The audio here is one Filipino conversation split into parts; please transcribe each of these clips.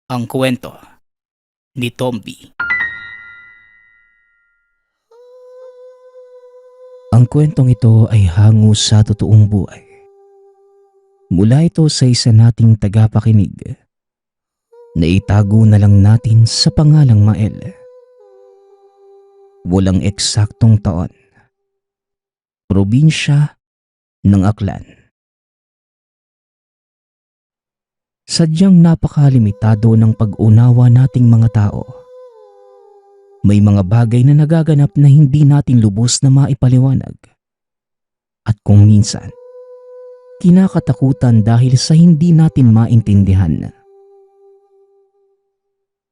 Ang kwento ni Tomby. Ang kwentong ito ay hango sa totoong buhay. Mula ito sa isa nating tagapakinig na itago na lang natin sa pangalang Mael. Walang eksaktong taon. Probinsya ng Aklan. Sadyang napakalimitado ng pag-unawa nating mga tao. May mga bagay na nagaganap na hindi natin lubos na maipaliwanag. At kung minsan, kinakatakutan dahil sa hindi natin maintindihan.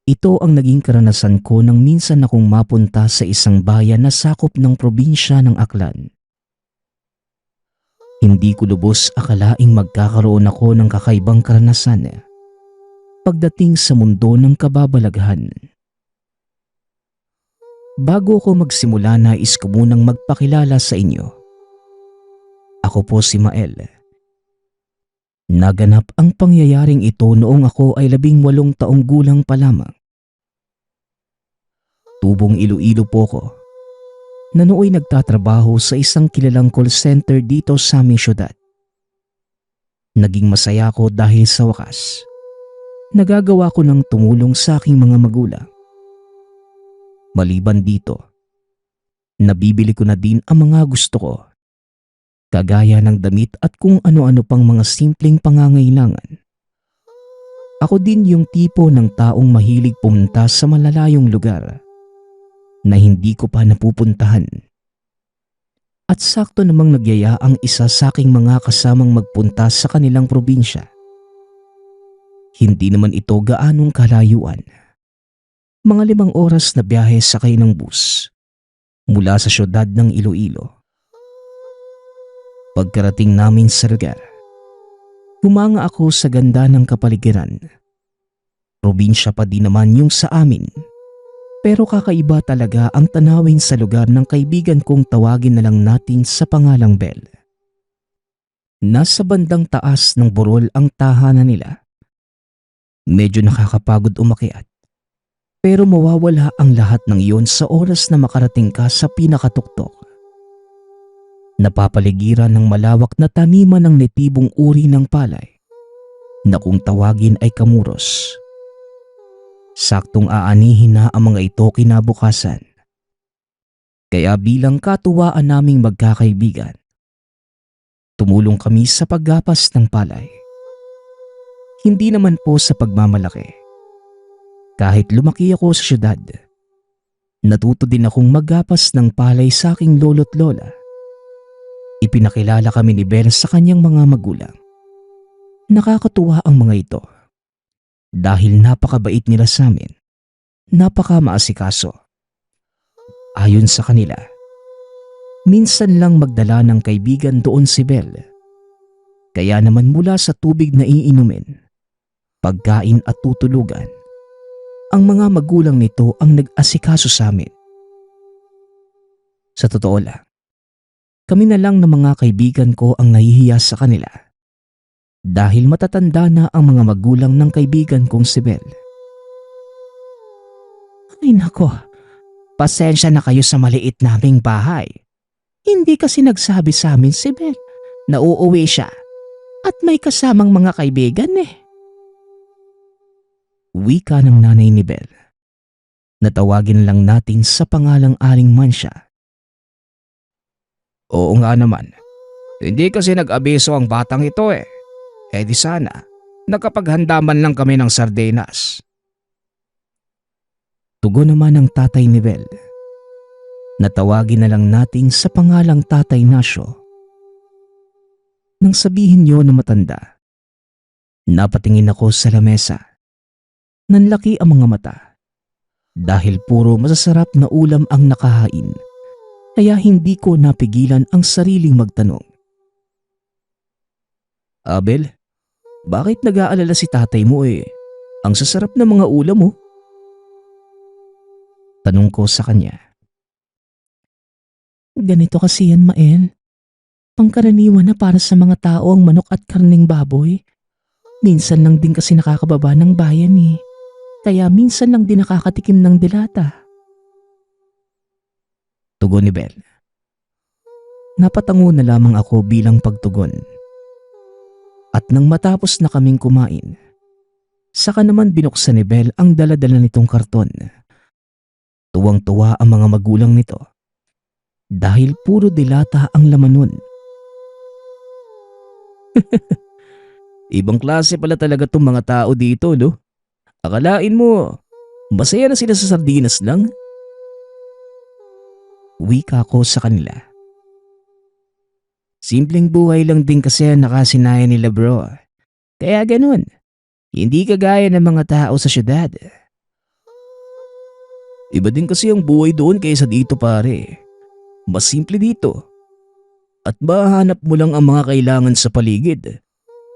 Ito ang naging karanasan ko nang minsan akong mapunta sa isang bayan na sakop ng probinsya ng Aklan. Hindi ko lubos akalaing magkakaroon ako ng kakaibang karanasan pagdating sa mundo ng kababalaghan. Bago ako magsimula, nais ko munang magpakilala sa inyo. Ako po si Mael. Naganap ang pangyayaring ito noong ako ay 18 taong gulang pa lamang. Tubong Iloilo po ko, na nooy nagtatrabaho sa isang kilalang call center dito sa aming syudad. Naging masaya ako dahil sa wakas, nagagawa ko ng tumulong sa aking mga magulang. Maliban dito, nabibili ko na din ang mga gusto ko, kagaya ng damit at kung ano-ano pang mga simpleng pangangailangan. Ako din yung tipo ng taong mahilig pumunta sa malalayong lugar na hindi ko pa napupuntahan. At sakto namang nagyaya ang isa sa aking mga kasamang magpunta sa kanilang probinsya. Hindi naman ito gaanong kalayuan. Mga 5 oras na biyahe sakay ng bus mula sa syudad ng Iloilo. Pagkarating namin sa lugar, humanga ako sa ganda ng kapaligiran. Probinsya pa din naman yung sa amin, pero kakaiba talaga ang tanawin sa lugar ng kaibigan kong tawagin na lang natin sa pangalang Bel. Nasa bandang taas ng burol ang tahanan nila. Medyo nakakapagod umakyat. Pero mawawala ang lahat ng iyon sa oras na makarating ka sa pinakatuktok. Napapaligiran ng malawak na taniman ng netibong uri ng palay na kung tawagin ay kamuros. Saktong aanihin na ang mga ito kinabukasan. Kaya bilang katuwaan naming magkakaibigan, tumulong kami sa paggapas ng palay. Hindi naman po sa pagmamalaki. Kahit lumaki ako sa syudad, natuto din akong maggapas ng palay sa aking lolo't lola. Ipinakilala kami ni Bel sa kanyang mga magulang. Nakakatuwa ang mga ito dahil napakabait nila sa amin, napakamaasikaso. Ayon sa kanila, minsan lang magdala ng kaibigan doon si Bel. Kaya naman mula sa tubig na iinumin, pagkain at tutulugan, ang mga magulang nito ang nag-asikaso sa amin. Sa totoo lang, kami na lang ng mga kaibigan ko ang nahihiya sa kanila dahil matatanda na ang mga magulang ng kaibigan kong si Bel. Ay nako, pasensya na kayo sa maliit naming bahay. Hindi kasi nagsabi sa amin si Bel na uuwi siya at may kasamang mga kaibigan Wika ng nanay ni Bel. Natawagin lang natin sa pangalang Aling Mansya. Oo nga naman. Hindi kasi nag-abiso ang batang ito Eh di sana, nakapaghanda man lang kami ng sardinas. Tugon naman ng tatay ni Bel. Natawagin na lang natin sa pangalang Tatay Nasyo. Nang sabihin niyo na matanda, napatingin ako sa lamesa. Nanlaki ang mga mata dahil puro masasarap na ulam ang nakahain, kaya hindi ko napigilan ang sariling magtanong. Abel, bakit nag-aalala si tatay mo Ang sasarap na mga ulam mo. Tanong ko sa kanya. Ganito kasi yan, Mael. Pangkaraniwan na para sa mga tao ang manok at karneng baboy. Minsan lang din kasi nakakababa ng bayan kaya minsan lang din nakakatikim ng dilata. Tugon ni Bel. Napatango na lamang ako bilang pagtugon. At nang matapos na kaming kumain, saka naman binuksan ni Bel ang daladala nitong karton. Tuwang-tuwa ang mga magulang nito dahil puro dilata ang laman nun. Ibang klase pala talaga tong mga tao dito, no? Akalain mo, masaya na sila sa sardinas lang? Wika ko sa kanila. Simpleng buhay lang din kasi ang nakasinaya nila, bro. Kaya ganun. Hindi kagaya ng mga tao sa syudad. Iba din kasi ang buhay doon kaysa dito, pare. Mas simple dito. At mahanap mo lang ang mga kailangan sa paligid.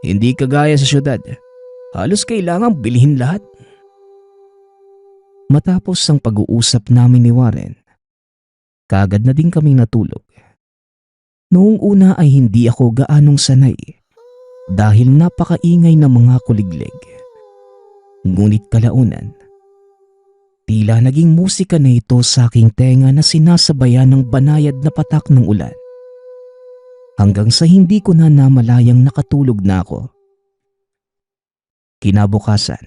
Hindi kagaya sa syudad. Halos kailangang bilhin lahat. Matapos ang pag-uusap namin ni Warren, kaagad na din kaming natulog. Noong una ay hindi ako gaanong sanay dahil napakaingay ng mga kuliglig. Ngunit kalaunan, tila naging musika na ito sa aking tenga na sinasabayan ng banayad na patak ng ulan. Hanggang sa hindi ko na namalayang nakatulog na ako. Kinabukasan,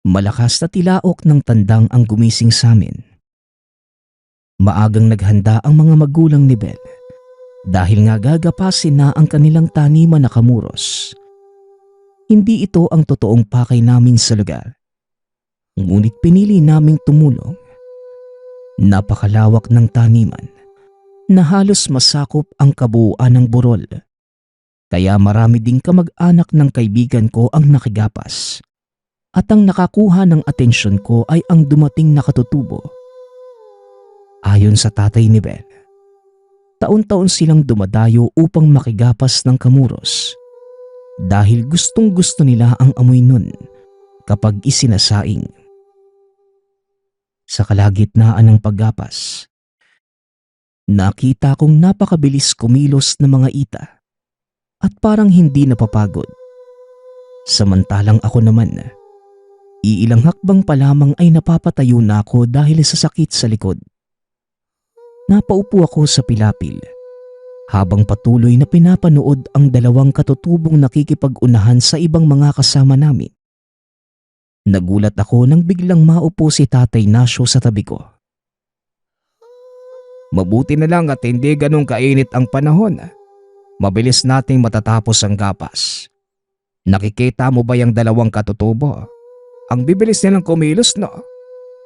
malakas na tilaok ng tandang ang gumising sa amin. Maagang naghanda ang mga magulang ni Bel dahil nga gagapasin na ang kanilang taniman na kamuros. Hindi ito ang totoong pakay namin sa lugar. Ngunit pinili naming tumulong. Napakalawak ng taniman na halos masakop ang kabuuan ng burol. Kaya marami ding kamag-anak ng kaibigan ko ang nakigapas. At ang nakakuha ng atensyon ko ay ang dumating na katutubo. Ayon sa tatay ni Bel, taon-taon silang dumadayo upang makigapas ng kamuros dahil gustong-gusto nila ang amoy nun kapag isinasaing. Sa kalagitnaan ng paggapas, nakita kong napakabilis kumilos ng mga ita at parang hindi napapagod. Samantalang ako naman, iilang hakbang pa lamang ay napapatayo na ako dahil sa sakit sa likod. Napaupo ako sa pilapil habang patuloy na pinapanood ang dalawang katutubong nakikipag-unahan sa ibang mga kasama namin. Nagulat ako nang biglang maupo si Tatay Nasyo sa tabi ko. Mabuti na lang at hindi ganun kainit ang panahon. Mabilis nating matatapos ang gapas. Nakikita mo ba yung dalawang katutubo? Ang bibilis nilang kumilos, no?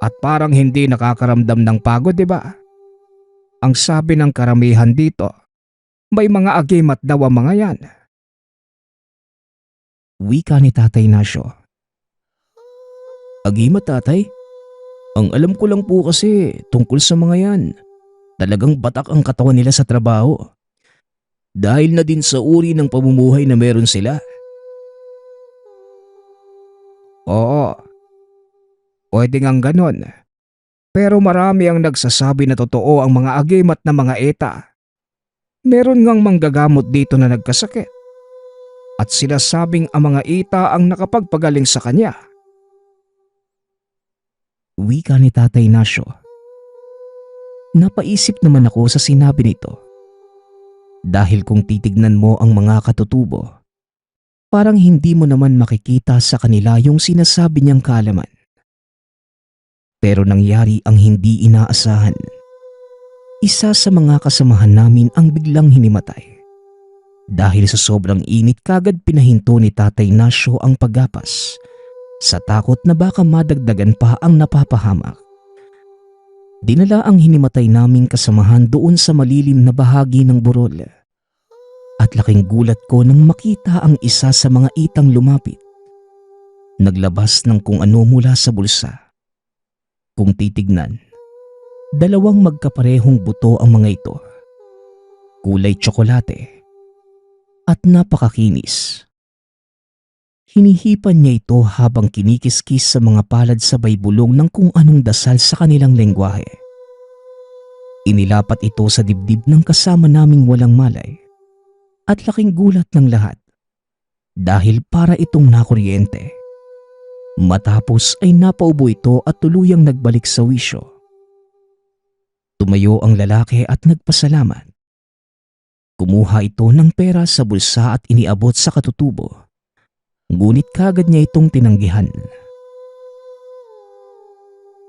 At parang hindi nakakaramdam ng pagod, di ba? Ang sabi ng karamihan dito, may mga agimat daw ang mga yan. Wika ni Tatay Nasyo. Agimat, tatay? Ang alam ko lang po kasi tungkol sa mga yan. Talagang batak ang katawan nila sa trabaho. Dahil na din sa uri ng pamumuhay na meron sila. Oo, pwede ngang ganon. Pero marami ang nagsasabi na totoo ang mga agimat na mga eta. Meron ngang manggagamot dito na nagkasakit. At sila sabing ang mga eta ang nakapagpagaling sa kanya. Wika ni Tatay Nasyo. Napaisip naman ako sa sinabi nito. Dahil kung titignan mo ang mga katutubo, parang hindi mo naman makikita sa kanila yung sinasabi niyang kaalaman. Pero nangyari ang hindi inaasahan. Isa sa mga kasamahan namin ang biglang hinimatay. Dahil sa sobrang init kagad pinahinto ni Tatay Nasyo ang paggapas sa takot na baka madagdagan pa ang napapahamak. Dinala ang hinimatay naming kasamahan doon sa malilim na bahagi ng burol. At laking gulat ko nang makita ang isa sa mga itang lumapit. Naglabas ng kung ano mula sa bulsa. Kung titignan, dalawang magkaparehong buto ang mga ito. Kulay tsokolate at napakakinis. Hinihipan niya ito habang kinikis-kis sa mga palad sabay bulong ng kung anong dasal sa kanilang lengguwahe. Inilapat ito sa dibdib ng kasama naming walang malay. At laking gulat ng lahat dahil para itong nakuryente. Matapos ay napaubo ito at tuluyang nagbalik sa wisyo. Tumayo ang lalaki at nagpasalamat. Kumuha ito ng pera sa bulsa at iniabot sa katutubo. Ngunit kagad niya itong tinanggihan.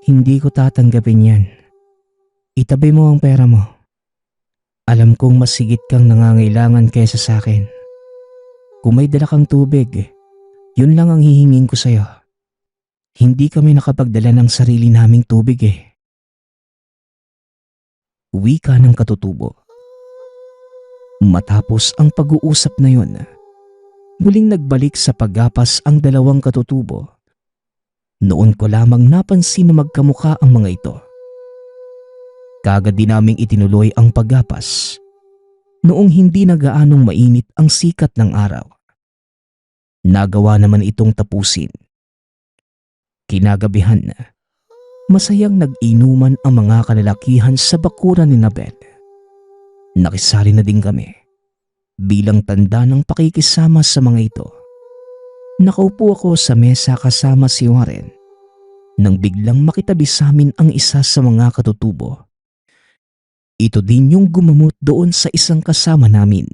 Hindi ko tatanggapin yan. Itabi mo ang pera mo. Alam kong mas higit kang nangangailangan kaysa sa akin. Kung may dala kang tubig, yun lang ang hihingin ko sa'yo. Hindi kami nakapagdala ng sarili naming tubig eh. Wika ng katutubo. Matapos ang pag-uusap na yun, muling nagbalik sa paggapas ang dalawang katutubo. Noon ko lamang napansin na magkamukha ang mga ito. Kagad din naming itinuloy ang paggapas noong hindi na gaanong mainit ang sikat ng araw. Nagawa naman itong tapusin. Kinagabihan na, masayang nag-inuman ang mga kalalakihan sa bakuran ni Nabel. Nakisali na din kami bilang tanda ng pakikisama sa mga ito. Nakaupo ako sa mesa kasama si Warren nang biglang makitabi sa amin ang isa sa mga katutubo. Ito din yung gumamot doon sa isang kasama namin.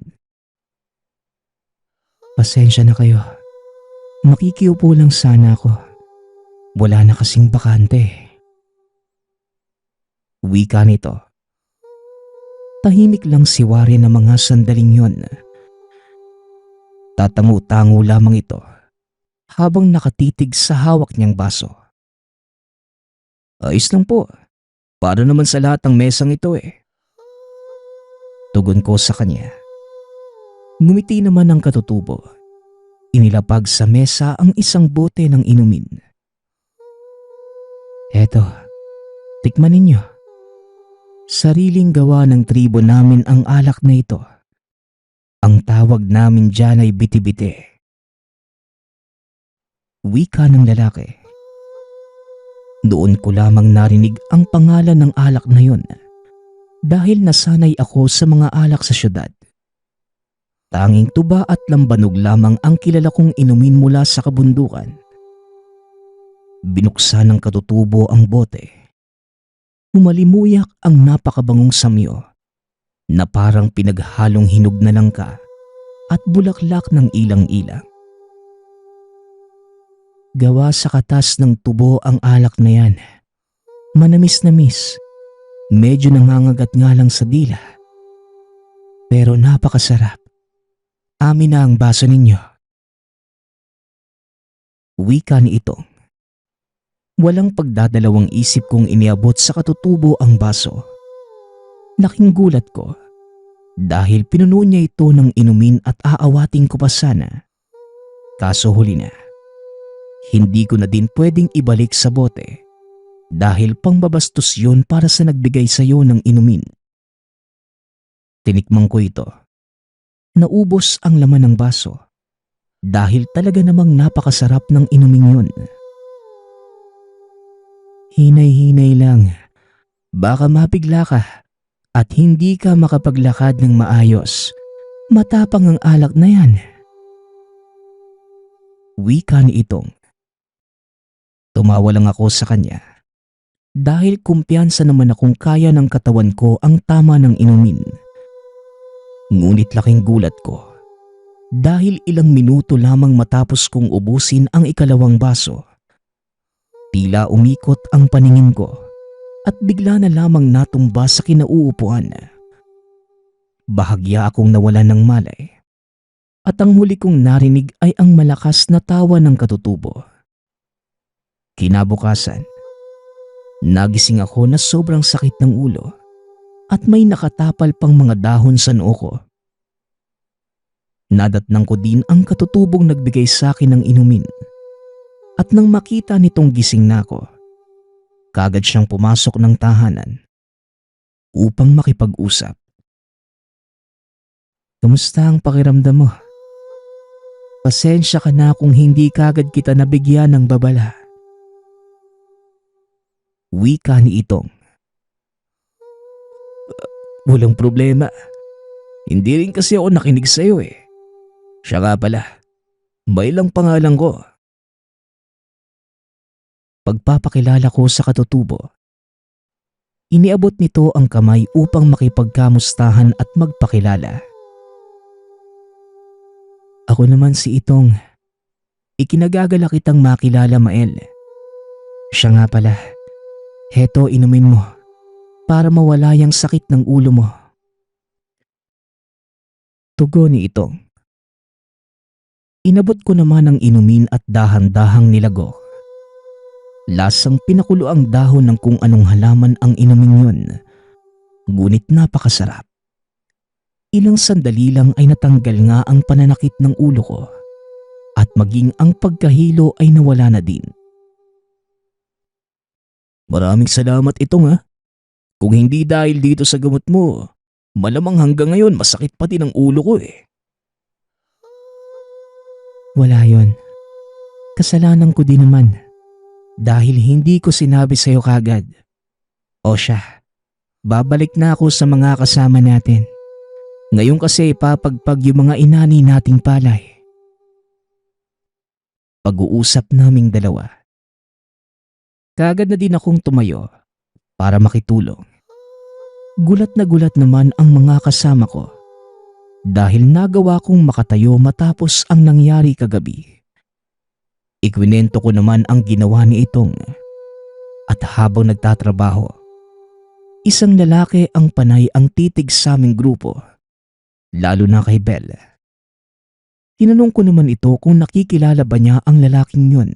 Pasensya na kayo. Makikiupo lang sana ako. Wala na kasing bakante. Wika nito. Tahimik lang si Warren na mga sandaling yon. Tatango-tango lamang ito habang nakatitig sa hawak niyang baso. Ayos lang po. Para naman sa lahat ng mesang ito eh. Tugon ko sa kanya. Ngumiti naman ang katutubo. Inilapag sa mesa ang isang bote ng inumin. Eto, tikman ninyo. Sariling gawa ng tribo namin ang alak na ito. Ang tawag namin dyan ay biti-biti. Wika ng lalaki. Doon ko lamang narinig ang pangalan ng alak na yun dahil nasanay ako sa mga alak sa syudad. Tanging tuba at lambanog lamang ang kilala kong inumin mula sa kabundukan. Binuksan ng katutubo ang bote. Humalimuyak ang napakabangong samyo na parang pinaghalong hinog na langka at bulaklak ng ilang-ilang. Gawa sa katas ng tubo ang alak na yan. Manamis-namis. Medyo nangangagat nga lang sa dila. Pero napakasarap. Amin na ang baso ninyo. Wika ni Itong. Walang pagdadalawang isip kong iniabot sa katutubo ang baso. Laking gulat ko dahil pinuno niya ito ng inumin at aawating ko pa sana. Kaso huli na. Hindi ko na din pwedeng ibalik sa bote dahil pangbabastos yun para sa nagbigay sayo ng inumin. Tinikmang ko ito. Naubos ang laman ng baso dahil talaga namang napakasarap ng inuming yun. Hinay-hinay lang. Baka mapigla ka at hindi ka makapaglakad ng maayos. Matapang ang alak na yan. Wika ni Itong. Tumawa lang ako sa kanya dahil kumpiyansa naman akong kaya ng katawan ko ang tama ng inumin. Ngunit laking gulat ko dahil ilang minuto lamang matapos kong ubusin ang ikalawang baso. Tila umikot ang paningin ko at bigla na lamang natumba sa kinauupuan. Bahagya akong nawalan ng malay at ang huli kong narinig ay ang malakas na tawa ng katutubo. Kinabukasan, nagising ako na sobrang sakit ng ulo at may nakatapal pang mga dahon sa noo ko. Nadatnang ko din ang katutubong nagbigay sa akin ng inumin. At nang makita nitong gising na ako, kagad siyang pumasok ng tahanan upang makipag-usap. Kamusta ang pakiramdam mo? Pasensya ka na kung hindi kagad kita nabigyan ng babala. Wika ni Itong. Walang problema. Hindi rin kasi ako nakinig sa'yo eh. Siya nga pala, may lang pangalan ko. pagpapakilala ko sa katutubo. Iniabot nito ang kamay upang makipagkamustahan at magpakilala. Ako naman si Itong. Ikinagagala kitang makilala, Mael. Siya nga pala. Heto, inumin mo para mawala yung sakit ng ulo mo. Tugon ni Itong. Inabot ko naman ang inumin at dahan-dahang nilago. Lasang pinakulo ang dahon ng kung anong halaman ang inumin yun. Ngunit napakasarap. Ilang sandali lang ay natanggal nga ang pananakit ng ulo ko at maging ang pagkahilo ay nawala na din. Maraming salamat Itong ha. Kung hindi dahil dito sa gamot mo, malamang hanggang ngayon masakit pati ng ulo ko eh. Wala yon. Kasalanan ko din naman. Dahil hindi ko sinabi sa'yo kagad. O siya, babalik na ako sa mga kasama natin. Ngayon kasi ipapagpag yung mga inani nating palay. Pag-uusap naming dalawa. Kagad na din akong tumayo para makitulong. Gulat na gulat naman ang mga kasama ko dahil nagawa kong makatayo matapos ang nangyari kagabi. Ikwinento ko naman ang ginawa ni Itong at habang nagtatrabaho, isang lalaki ang panay ang titig sa aming grupo, lalo na kay Bel. Tinanong ko naman ito kung nakikilala ba niya ang lalaking yun.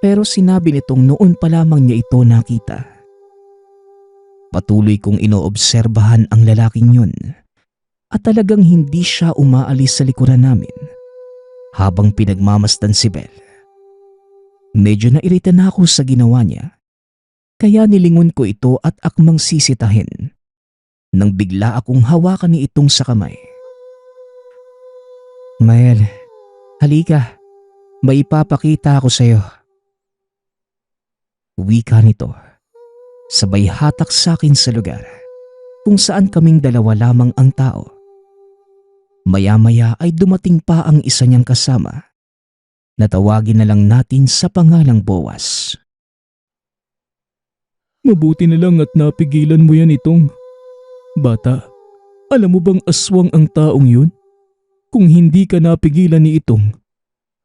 Pero sinabi nitong noon pa lamang niya ito nakita. Patuloy kong inoobserbahan ang lalaking yun at talagang hindi siya umaalis sa likuran namin. Habang pinagmamasdan si Bel. Medyo nairita na ako sa ginawa niya. Kaya nilingon ko ito at akmang sisitahin. Nang bigla akong hawakan ni Itong sa kamay. Mael, halika. May ipapakita ako sa'yo. Wika nito. Sabay hatak sa akin sa lugar kung saan kaming dalawa lamang ang tao. Maya-maya ay dumating pa ang isa niyang kasama. Natawagin na lang natin sa pangalang Boaz. Mabuti na lang at napigilan mo yan Itong. Bata, alam mo bang aswang ang taong yun? Kung hindi ka napigilan ni Itong,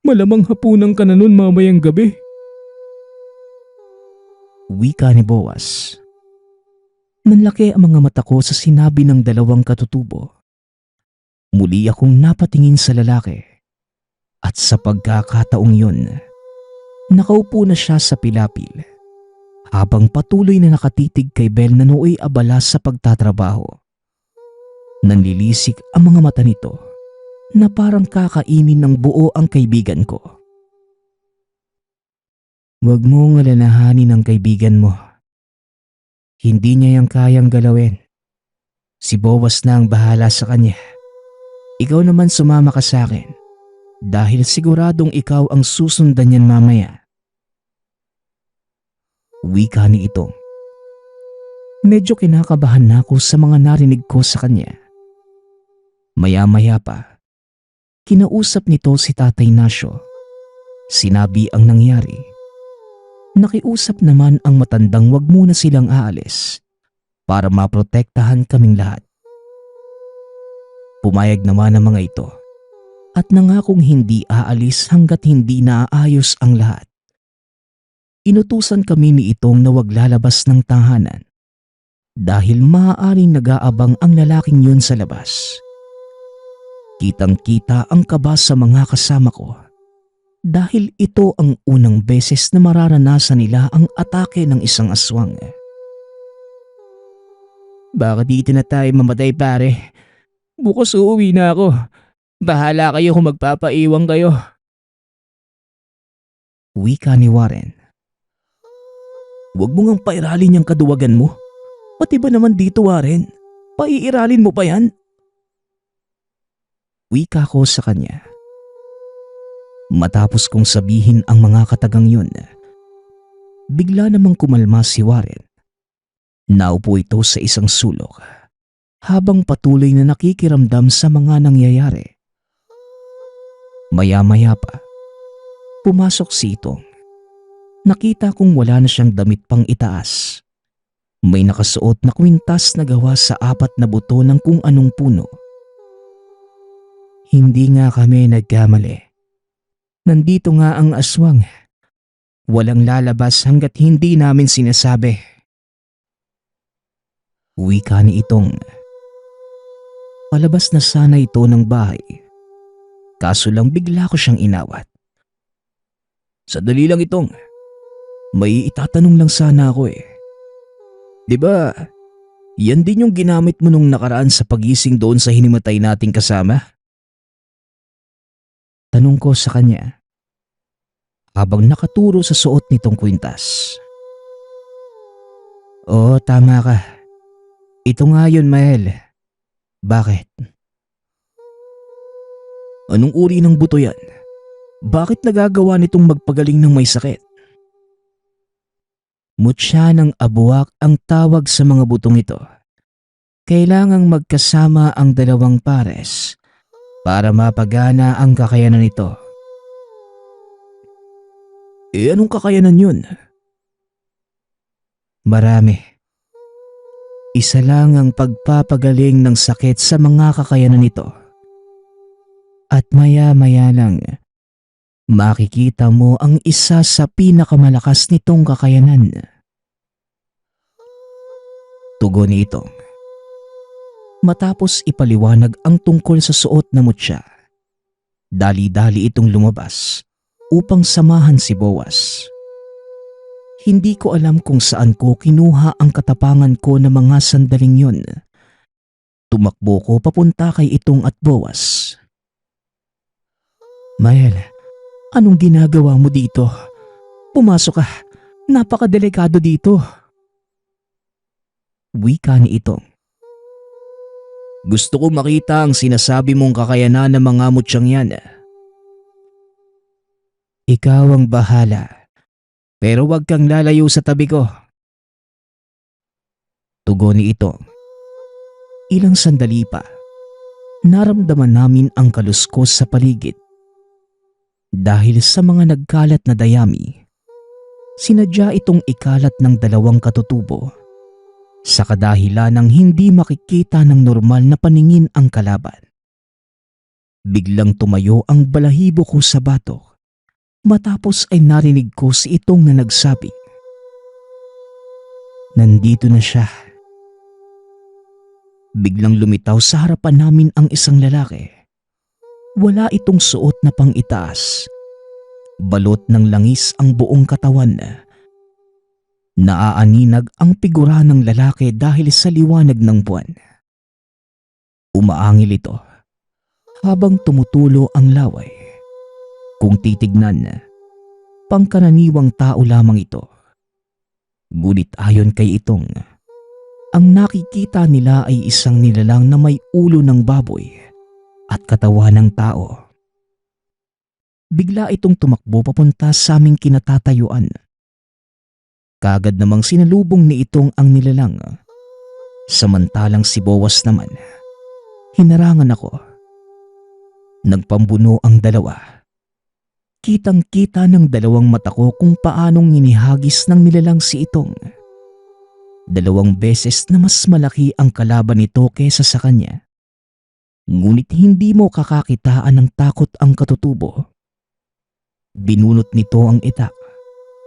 malamang hapunan ka na nun mamayang gabi. Wika ni Boaz. Nanlaki ang mga mata ko sa sinabi ng dalawang katutubo. Muli akong napatingin sa lalaki at sa pagkakataong yun, nakaupo na siya sa pilapil habang patuloy na nakatitig kay Bel na nooy abala sa pagtatrabaho. Nanlilisik ang mga mata nito na parang kakainin ng buo ang kaibigan ko. Huwag mong alalahanin ang kaibigan mo. Hindi niya yang kayang galawin. Si Boaz na ang bahala sa kanya. Ikaw naman sumama ka sa akin dahil siguradong ikaw ang susundan niyan mamaya. Wika ni Itong. Medyo kinakabahan na ako sa mga narinig ko sa kanya. Maya-maya pa, kinausap nito si Tatay Nasyo. Sinabi ang nangyari. Nakiusap naman ang matandang wag muna silang aalis para maprotektahan kaming lahat. Pumayag naman ang mga ito at nangakong hindi aalis hanggat hindi naaayos ang lahat. Inutusan kami ni Itong na wag lalabas ng tahanan dahil maaaring nag-aabang ang lalaking yun sa labas. Kitang-kita ang kaba sa mga kasama ko dahil ito ang unang beses na mararanasan nila ang atake ng isang aswang. Baka dito na tayo mamatay pare. Bukas uuwi na ako. Bahala kayo kung magpapaiwan kayo. Wika ni Warren. Huwag mo ngang pairalin yung kaduwagan mo. Pati ba naman dito Warren? Paiiralin mo pa yan? Wika ko sa kanya. Matapos kong sabihin ang mga katagang yun, bigla namang kumalma si Warren. Naupo ito sa isang sulok habang patuloy na nakikiramdam sa mga nangyayari. Maya-maya pa, pumasok si Itong. Nakita kong wala na siyang damit pang itaas. May nakasuot na kwintas na gawa sa 4 na buto ng kung anong puno. Hindi nga kami nagkamali. Nandito nga ang aswang. Walang lalabas hanggat hindi namin sinasabi. Wika ni Itong. Palabas na sana ito ng bahay. Kaso lang bigla ko siyang inawat. Sadali lang Itong. May itatanong lang sana ako eh. 'Di ba, yan din yung ginamit mo nung nakaraan sa pagising doon sa hinimatay nating kasama? Tanong ko sa kanya habang nakaturo sa suot nitong kwintas. Oo, tama ka. Ito nga yun, Mael. Bakit? Anong uri ng buto yan? Bakit nagagawa nitong magpagaling ng may sakit? Mutya ng abuwak ang tawag sa mga butong ito. Kailangang magkasama ang dalawang pares para mapagana ang kakayanan nito. Anong kakayanan yun? Marami. Isa lang ang pagpapagaling ng sakit sa mga kakayanan nito. At maya-maya lang, makikita mo ang isa sa pinakamalakas nitong kakayanan. Tugon ni Itong. Matapos ipaliwanag ang tungkol sa suot na mutya, dali-dali itong lumabas upang samahan si Boaz. Hindi ko alam kung saan ko kinuha ang katapangan ko na mga sandaling yun. Tumakbo ko papunta kay Itong at Boaz. Mael, anong ginagawa mo dito? Pumasok ka. Napakadelikado dito. Wika ni Itong. Gusto ko makita ang sinasabi mong kakayanan ng mga mutsyang yan. Ikaw ang bahala. Pero wag kang lalayo sa tabi ko. Tugon ni Itong. Ilang sandali pa, naramdaman namin ang kaluskos sa paligid. Dahil sa mga nagkalat na dayami, sinadya itong ikalat ng 2 katutubo sa kadahilan ng hindi makikita ng normal na paningin ang kalaban. Biglang tumayo ang balahibo ko sa batok matapos ay narinig ko si Itong na nagsabi, "Nandito na siya." Biglang lumitaw sa harapan namin ang isang lalaki. Wala itong suot na pang-itaas. Balot ng langis ang buong katawan. Naaaninag ang figura ng lalaki dahil sa liwanag ng buwan. Umaangil ito habang tumutulo ang laway. Kung titignan, pangkaraniwang tao lamang ito. Ngunit ayon kay Itong, ang nakikita nila ay isang nilalang na may ulo ng baboy at katawan ng tao. Bigla itong tumakbo papunta sa aming kinatatayuan. Kaagad namang sinalubong ni Itong ang nilalang. Samantalang si Boaz naman, hinarangan ako. Nagpambuno ang dalawa. Kitang-kita ng 2 mata ko kung paanong hinihagis ng nilalang si Itong. 2 beses na mas malaki ang kalaban nito kesa sa kanya. Ngunit hindi mo kakakitaan ng takot ang katutubo. Binunot nito ang itak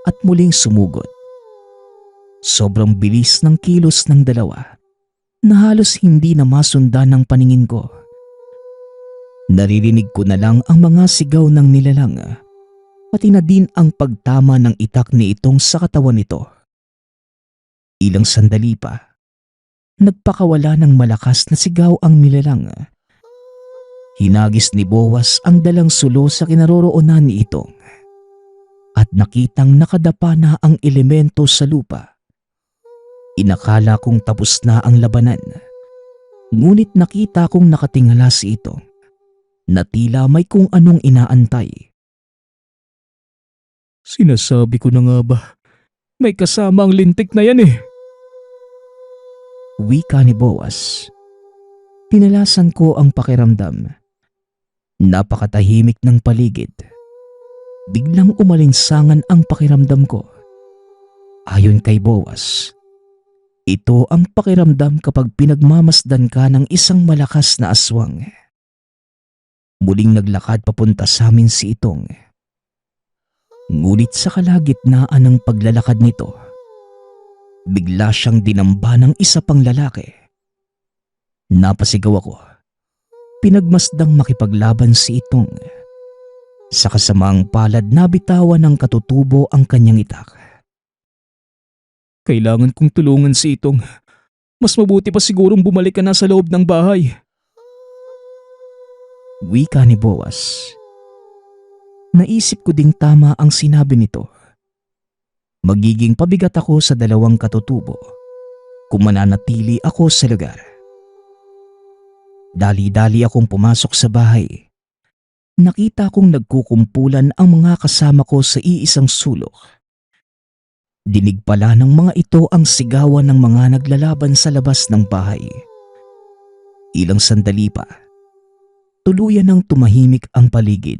at muling sumugod. Sobrang bilis ng kilos ng dalawa na halos hindi na masundan ng paningin ko. Naririnig ko na lang ang mga sigaw ng nilalang, pati na din ang pagtama ng itak ni Itong sa katawan nito. Ilang sandali pa, nagpakawala ng malakas na sigaw ang nilalang. Hinagis ni Boaz ang dalang sulo sa kinaroroonan ni Itong at nakitang nakadapa na ang elemento sa lupa. Inakala kong tapos na ang labanan, ngunit nakita kong nakatingala si Itong na tila may kung anong inaantay. Sinasabi ko na nga ba, may kasama ang lintik na yan eh. Wika ni Boaz. Pinalasan ko ang pakiramdam. Napakatahimik ng paligid. Biglang umalinsangan ang pakiramdam ko. Ayon kay Boaz, ito ang pakiramdam kapag pinagmamasdan ka ng isang malakas na aswang. Muling naglakad papunta sa amin si Itong. Ngunit sa kalagitnaan ng paglalakad nito, bigla siyang dinamba ng isa pang lalaki. Napasigaw ako. Pinagmasdang makipaglaban si Itong. Sa kasamaang palad nabitawan ng katutubo ang kanyang itak. Kailangan kong tulungan si Itong. Mas mabuti pa sigurong bumalik ka na sa loob ng bahay. Wika ni Boaz. Naisip ko ding tama ang sinabi nito. Magiging pabigat ako sa dalawang katutubo kung mananatili ako sa lugar. Dali-dali akong pumasok sa bahay. Nakita kong nagkukumpulan ang mga kasama ko sa iisang sulok. Dinig pala ng mga ito ang sigawan ng mga naglalaban sa labas ng bahay. Ilang sandali pa, tuluyan ng tumahimik ang paligid.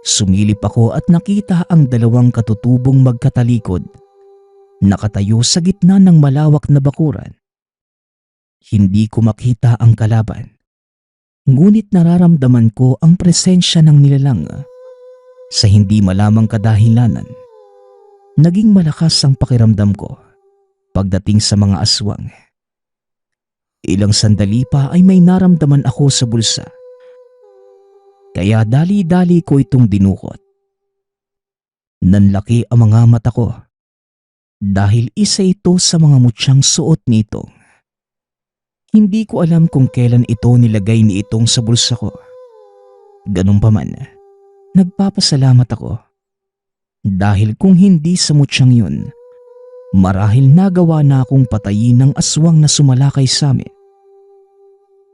Sumilip ako at nakita ang dalawang katutubong magkatalikod, nakatayo sa gitna ng malawak na bakuran. Hindi ko makita ang kalaban, ngunit nararamdaman ko ang presensya ng nilalang. Sa hindi malamang kadahilanan, naging malakas ang pakiramdam ko pagdating sa mga aswang. Ilang sandali pa ay may naramdaman ako sa bulsa. Kaya dali-dali ko itong dinukot. Nanlaki ang mga mata ko dahil isa ito sa mga mutyang suot nito. Hindi ko alam kung kailan ito nilagay ni Itong sa bulsa ko. Ganun pa man, nagpapasalamat ako. Dahil kung hindi sa mutyang yun, marahil nagawa na akong patayin ng aswang na sumalakay sa amin.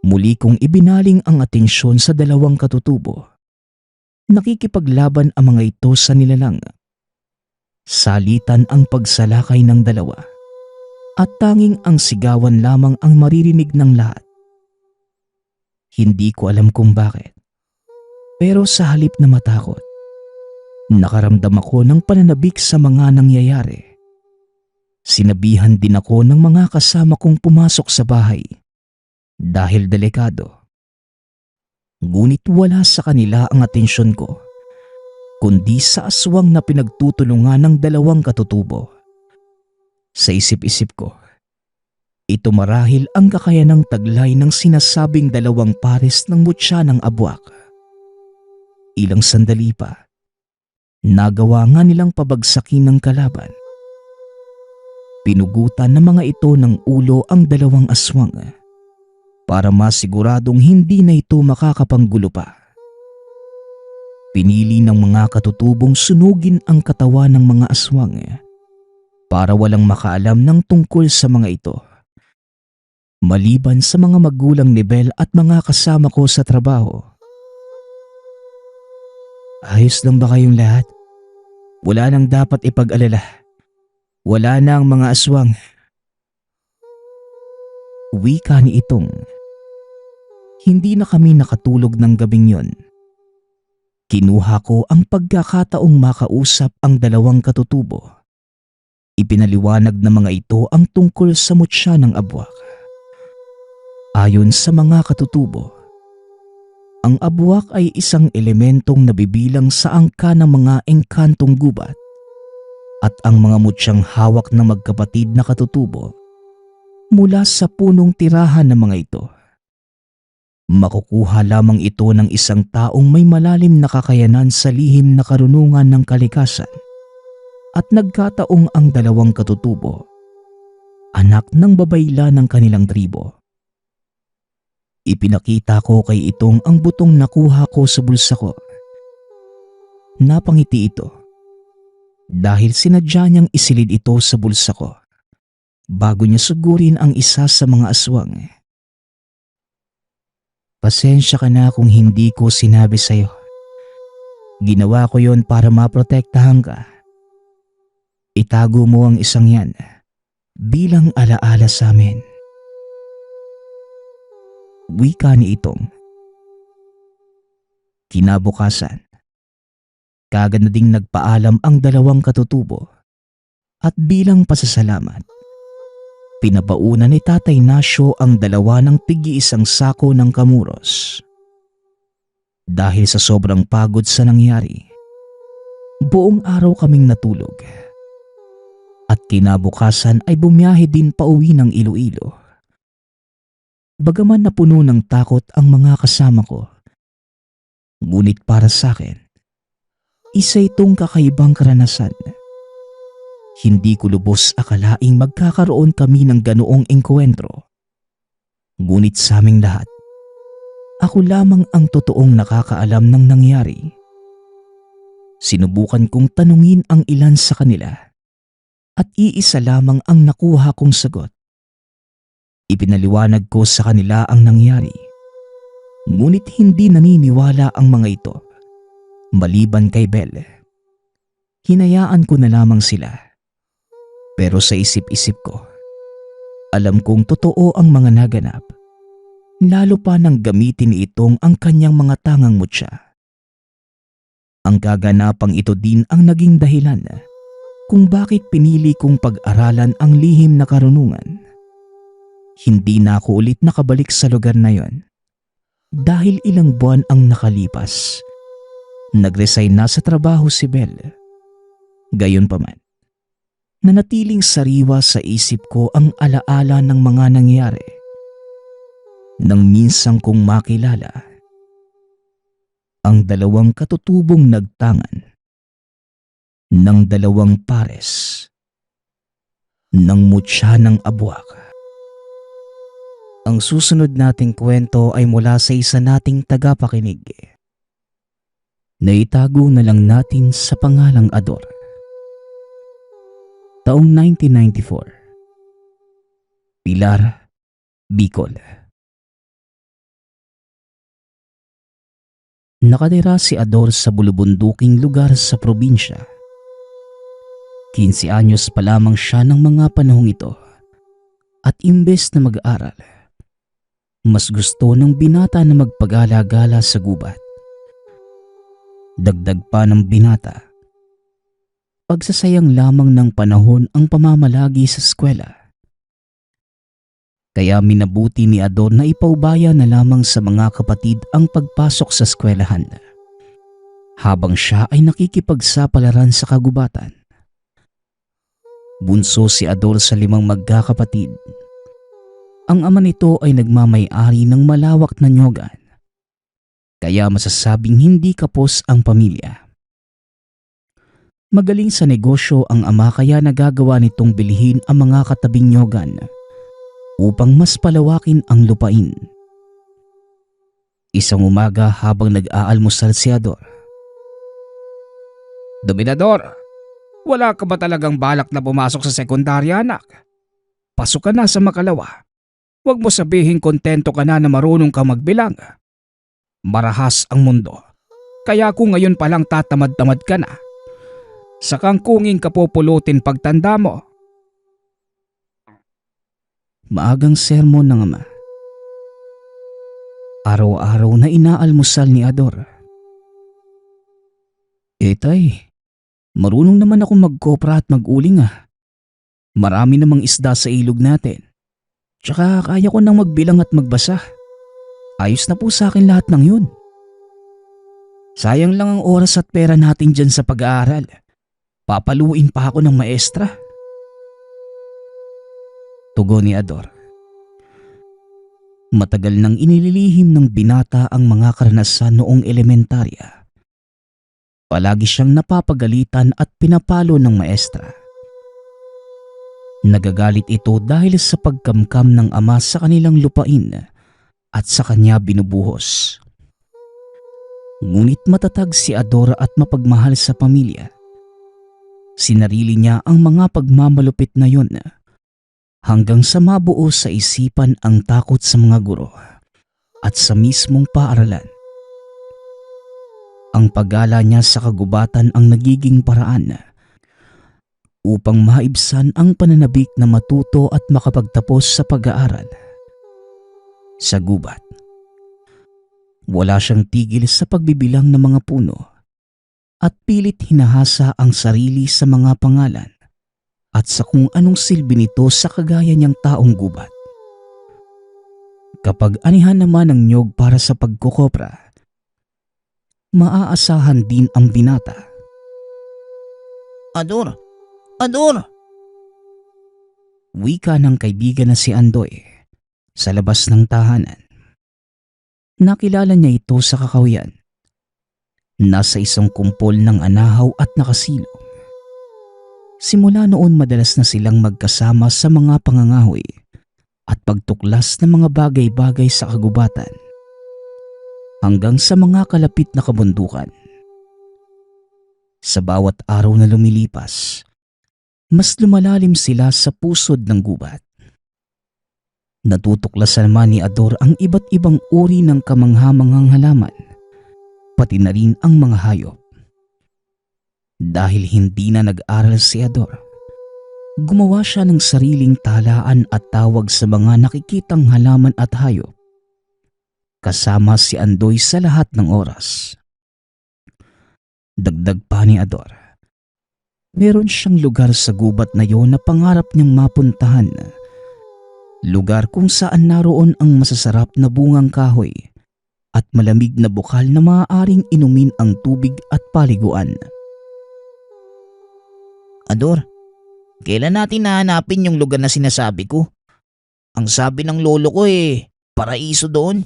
Muli kong ibinaling ang atensyon sa dalawang katutubo. Nakikipaglaban ang mga ito sa nilalang. Salitan ang pagsalakay ng dalawa. At tanging ang sigawan lamang ang maririnig ng lahat. Hindi ko alam kung bakit. Pero sa halip na matakot, nakaramdam ako ng pananabik sa mga nangyayari. Sinabihan din ako ng mga kasama kong pumasok sa bahay dahil delikado. Ngunit wala sa kanila ang atensyon ko, kundi sa aswang na pinagtutulungan ng dalawang katutubo. Sa isip-isip ko, ito marahil ang kakayanang taglay ng sinasabing dalawang pares ng mutya ng abwak. Ilang sandali pa, nagawa nga nilang pabagsakin ng kalaban. Pinugutan ng mga ito ng ulo ang dalawang aswang para masiguradong hindi na ito makakapanggulo pa. Pinili ng mga katutubong sunugin ang katawan ng mga aswang para walang makaalam ng tungkol sa mga ito. Maliban sa mga magulang ni Bel at mga kasama ko sa trabaho. Ayos lang ba kayong lahat? Wala nang dapat ipag-alala. Wala na ang mga aswang. Wika ni Itong. Hindi na kami nakatulog ng gabing yon. Kinuha ko ang pagkakataong makausap ang dalawang katutubo. Ipinaliwanag ng mga ito ang tungkol sa mutya ng abwak. Ayon sa mga katutubo, ang abwak ay isang elementong nabibilang sa angka ng mga engkantong gubat at ang mga mutyang hawak ng magkapatid na katutubo mula sa punong tirahan ng mga ito. Makukuha lamang ito ng isang taong may malalim na kakayanan sa lihim na karunungan ng kalikasan at nagkataong ang dalawang katutubo, anak ng babayla ng kanilang tribo. Ipinakita ko kay Itong ang butong nakuha ko sa bulsa ko. Napangiti ito dahil sinadya niyang isilid ito sa bulsa ko bago niya sugurin ang isa sa mga aswang. Pasensya ka na kung hindi ko sinabi sa'yo. Ginawa ko yon para maprotektahan ka. Itago mo ang isang yan bilang alaala sa amin. Wika ni Itong. Kinabukasan, Kaagad na ding nagpaalam ang dalawang katutubo at bilang pasasalamat, pinabauna ni Tatay Nasyo ang dalawa ng tig-iisang sako ng kamuros. Dahil sa sobrang pagod sa nangyari, buong araw kaming natulog at kinabukasan ay bumiyahe din pauwi ng Iloilo. Bagaman napuno ng takot ang mga kasama ko, ngunit para sa akin, isa itong kakaibang karanasan. Hindi ko lubos akalaing magkakaroon kami ng ganoong engkwentro. Ngunit sa aming lahat, ako lamang ang totoong nakakaalam ng nangyari. Sinubukan kong tanungin ang ilan sa kanila at iisa lamang ang nakuha kong sagot. Ipinaliwanag ko sa kanila ang nangyari, ngunit hindi naniniwala ang mga ito. Maliban kay Bel, hinayaan ko na lamang sila. Pero sa isip-isip ko, alam kong totoo ang mga naganap, lalo pa nang gamitin itong ang kanyang mga tangang mutya. Ang kaganapang ito din ang naging dahilan kung bakit pinili kong pag-aralan ang lihim na karunungan. Hindi na ako ulit nakabalik sa lugar na yon dahil ilang buwan ang nakalipas. Nag-resign na sa trabaho si Bel. Gayunpaman, nanatiling sariwa sa isip ko ang alaala ng mga nangyari. Nang minsan kong makilala ang dalawang katutubong nagtangan ng dalawang pares ng mutya ng abwak. Ang susunod nating kwento ay mula sa isa nating tagapakinig. Naitago na lang natin sa pangalang Ador. Taong 1994. Pilar, Bicol. Nakatira si Ador sa bulubunduking lugar sa probinsya. 15 anyos pa lamang siya ng mga panahong ito at imbes na mag-aaral, mas gusto ng binata na magpagala-gala sa gubat. Dagdag pa ng binata, pagsasayang lamang ng panahon ang pamamalagi sa eskwela. Kaya minabuti ni Ador na ipaubaya na lamang sa mga kapatid ang pagpasok sa eskwelahan, habang siya ay nakikipagsapalaran sa kagubatan. Bunso si Ador sa 5 magkakapatid. Ang ama nito ay nagmamay-ari ng malawak na nyogan, kaya masasabing hindi kapos ang pamilya. Magaling sa negosyo ang ama kaya nagagawa nitong bilhin ang mga katabing nyogan upang mas palawakin ang lupain. Isang umaga habang nag-aalmusal si Ador, Dominador, wala ka ba talagang balak na pumasok sa sekundarya, anak? Pasok ka na sa makalawa. Huwag mo sabihin kontento ka na marunong kang magbilang. Marahas ang mundo, kaya kung ngayon palang tatamad-tamad ka na, sakang kunging kapupulutin pagtanda mo. Maagang sermon ng ama. Araw-araw na inaalmusal ni Ador. Tay, marunong naman akong magkopra at mag-uling Marami namang isda sa ilog natin. Tsaka kaya ko nang magbilang at magbasa. Ayos na po sa akin lahat ng yun. Sayang lang ang oras at pera natin dyan sa pag-aaral. Papaluin pa ako ng maestra. Tugon ni Ador. Matagal nang inililihim ng binata ang mga karanasan noong elementarya. Palagi siyang napapagalitan at pinapalo ng maestra. Nagagalit ito dahil sa pagkamkam ng ama sa kanilang lupain at sa kanya binubuhos. Ngunit matatag si Ador at mapagmahal sa pamilya. Sinarili niya ang mga pagmamalupit na yun hanggang sa mabuo sa isipan ang takot sa mga guro at sa mismong paaralan. Ang paggala niya sa kagubatan ang nagiging paraan upang maibsan ang pananabik na matuto at makapagtapos sa pag-aaral. Sa gubat, wala siyang tigil sa pagbibilang ng mga puno at pilit hinahasa ang sarili sa mga pangalan at sa kung anong silbi nito sa kagaya niyang taong gubat. Kapag anihan naman ang niyog para sa pagkukopra, maaasahan din ang binata. Ador! Ador! Wika ng kaibigan na si Andoy sa labas ng tahanan. Nakilala niya ito sa kakawian. Nasa isang kumpol ng anahaw at nakasilong. Simula noon madalas na silang magkasama sa mga pangangahoy at pagtuklas ng mga bagay-bagay sa kagubatan hanggang sa mga kalapit na kabundukan. Sa bawat araw na lumilipas, mas lumalalim sila sa pusod ng gubat. Natutuklasan naman ni Ador ang iba't ibang uri ng kamanghamanghang halaman, pati na rin ang mga hayop. Dahil hindi na nag-aral si Ador, gumawa siya ng sariling talaan at tawag sa mga nakikitang halaman at hayop. Kasama si Andoy sa lahat ng oras. Dagdag pa ni Ador, meron siyang lugar sa gubat na yon na pangarap niyang mapuntahan. Lugar kung saan naroon ang masasarap na bungang kahoy at malamig na bukal na maaaring inumin ang tubig at paliguan. Ador, kailan natin nahanapin yung lugar na sinasabi ko? Ang sabi ng lolo ko paraiso doon.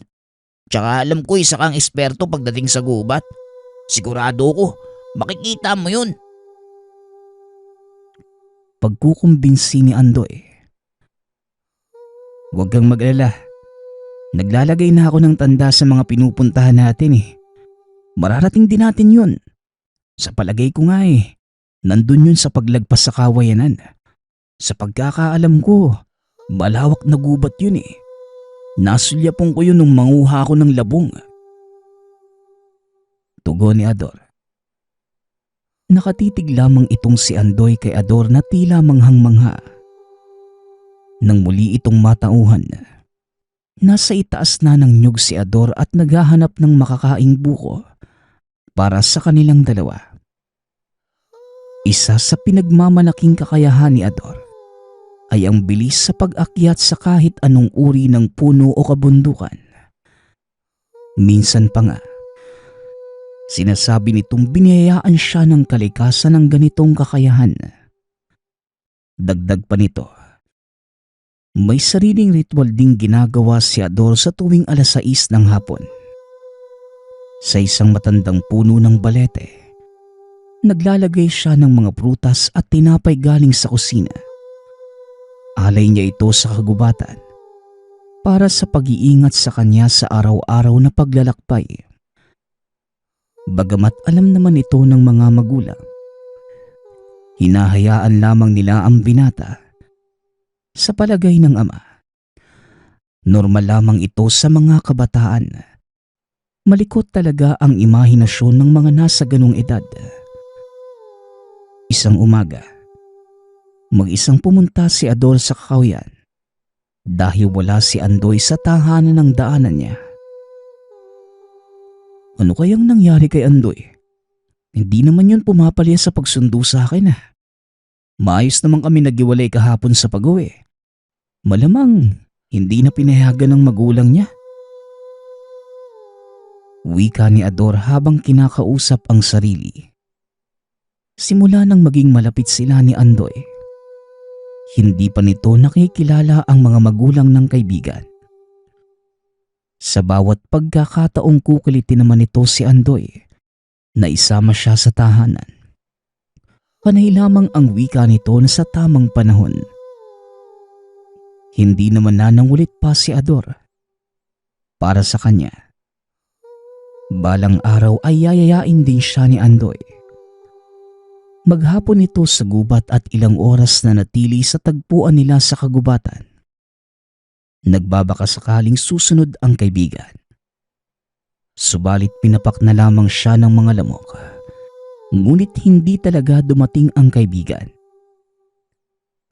Tsaka alam ko isa kang eksperto pagdating sa gubat. Sigurado ko, makikita mo yun. Pagkukumbinsi ni Andoy. Huwag kang mag-alala. Naglalagay na ako ng tanda sa mga pinupuntahan natin Mararating din natin yun. Sa palagay ko nga nandun yun sa paglagpas sa kawayanan. Sa pagkakaalam ko, malawak na gubat yun Nasulyapon ko yun nung manguha ako ng labong. Tugon ni Ador. Nakatitig lamang itong si Andoy kay Ador na tila manghang-mangha. Nang muli itong matauhan, nasa itaas na ng nyug si Ador at naghahanap ng makakaing buko para sa kanilang dalawa. Isa sa pinagmamalaking kakayahan ni Ador ay ang bilis sa pag-akyat sa kahit anong uri ng puno o kabundukan. Minsan pa nga, sinasabi nitong biniyayaan siya ng kalikasan ng ganitong kakayahan. Dagdag pa nito, may sariling ritual ding ginagawa si Ador sa tuwing 6:00 ng hapon. Sa isang matandang puno ng balete, naglalagay siya ng mga prutas at tinapay galing sa kusina. Alay niya ito sa kagubatan para sa pag-iingat sa kanya sa araw-araw na paglalakbay. Bagamat alam naman ito ng mga magulang, hinahayaan lamang nila ang binata. Sa palagay ng ama, normal lamang ito sa mga kabataan. Malikot talaga ang imahinasyon ng mga nasa ganong edad. Isang umaga, mag-isang pumunta si Ador sa kakawian dahil wala si Andoy sa tahanan ng daanan niya. Ano kayang nangyari kay Andoy? Hindi naman yun pumapalya sa pagsundo sa akin Maayos naman kami naghiwalay kahapon sa pag-uwi. Malamang hindi na pinayagan ng magulang niya. Wika ni Ador habang kinakausap ang sarili. Simula nang maging malapit sila ni Andoy, hindi pa nito nakikilala ang mga magulang ng kaibigan. Sa bawat pagkakataong kukulitin naman ito si Andoy na isama siya sa tahanan, panay lamang ang wika nito na sa tamang panahon. Hindi naman nanangulit pa si Ador. Para sa kanya, balang araw ay yayayain din siya ni Andoy. Maghapon ito sa gubat at ilang oras na natili sa tagpuan nila sa kagubatan. Nagbabaka sakaling susunod ang kaibigan. Subalit pinapak na lamang siya ng mga lamok. Ngunit hindi talaga dumating ang kaibigan.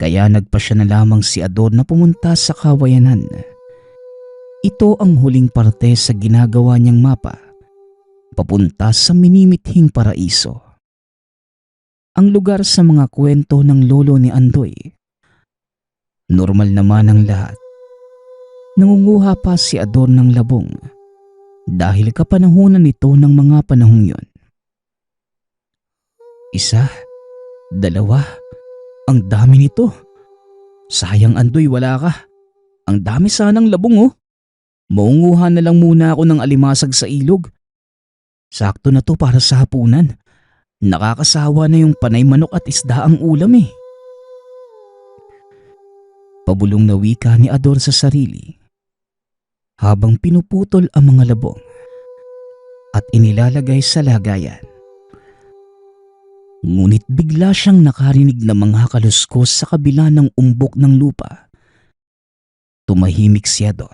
Kaya nagpasya na lamang si Ador na pumunta sa kawayanan. Ito ang huling parte sa ginagawa niyang mapa papunta sa minimithing paraiso. ang lugar sa mga kwento ng lolo ni Andoy. Normal naman ang lahat. Nangunguha pa si Ador ng labong dahil kapanahunan nito ng mga panahong yon. Isa, dalawa, ang dami nito. Sayang Andoy, wala ka. Ang dami sanang labong oh. Maunguha na lang muna ako ng alimasag sa ilog. Sakto na to para sa hapunan. Nakakasawa na yung panay manok at isda ang ulam eh. Pabulong na wika ni Ador sa sarili habang pinuputol ang mga labong at inilalagay sa lagayan. Ngunit bigla siyang nakarinig ng mga kaluskos sa kabila ng umbok ng lupa. Tumahimik si Ador.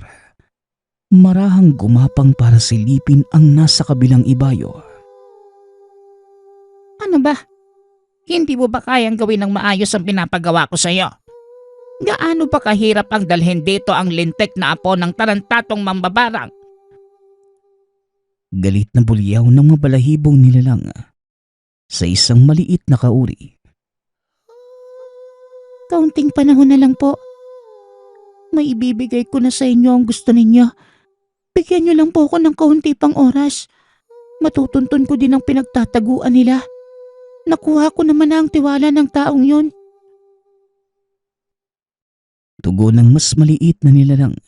Marahang gumapang para silipin ang nasa kabilang ibayo. Ano ba? Hindi mo ba kayang gawin ng maayos ang pinapagawa ko sa iyo? Gaano ba kahirap ang dalhin dito ang lintik na apo ng tarantatong mambabarang? Galit na bulyaw ng mabalahibong nilalang sa isang maliit na kauri. Kaunting panahon na lang po. May ibibigay ko na sa inyo ang gusto ninyo. Bigyan niyo lang po ako ng kaunti pang oras. Matutuntun ko din ang pinagtataguan nila. Nakuha ko naman na ang tiwala ng taong yun. Tugon ng mas maliit na nilalang.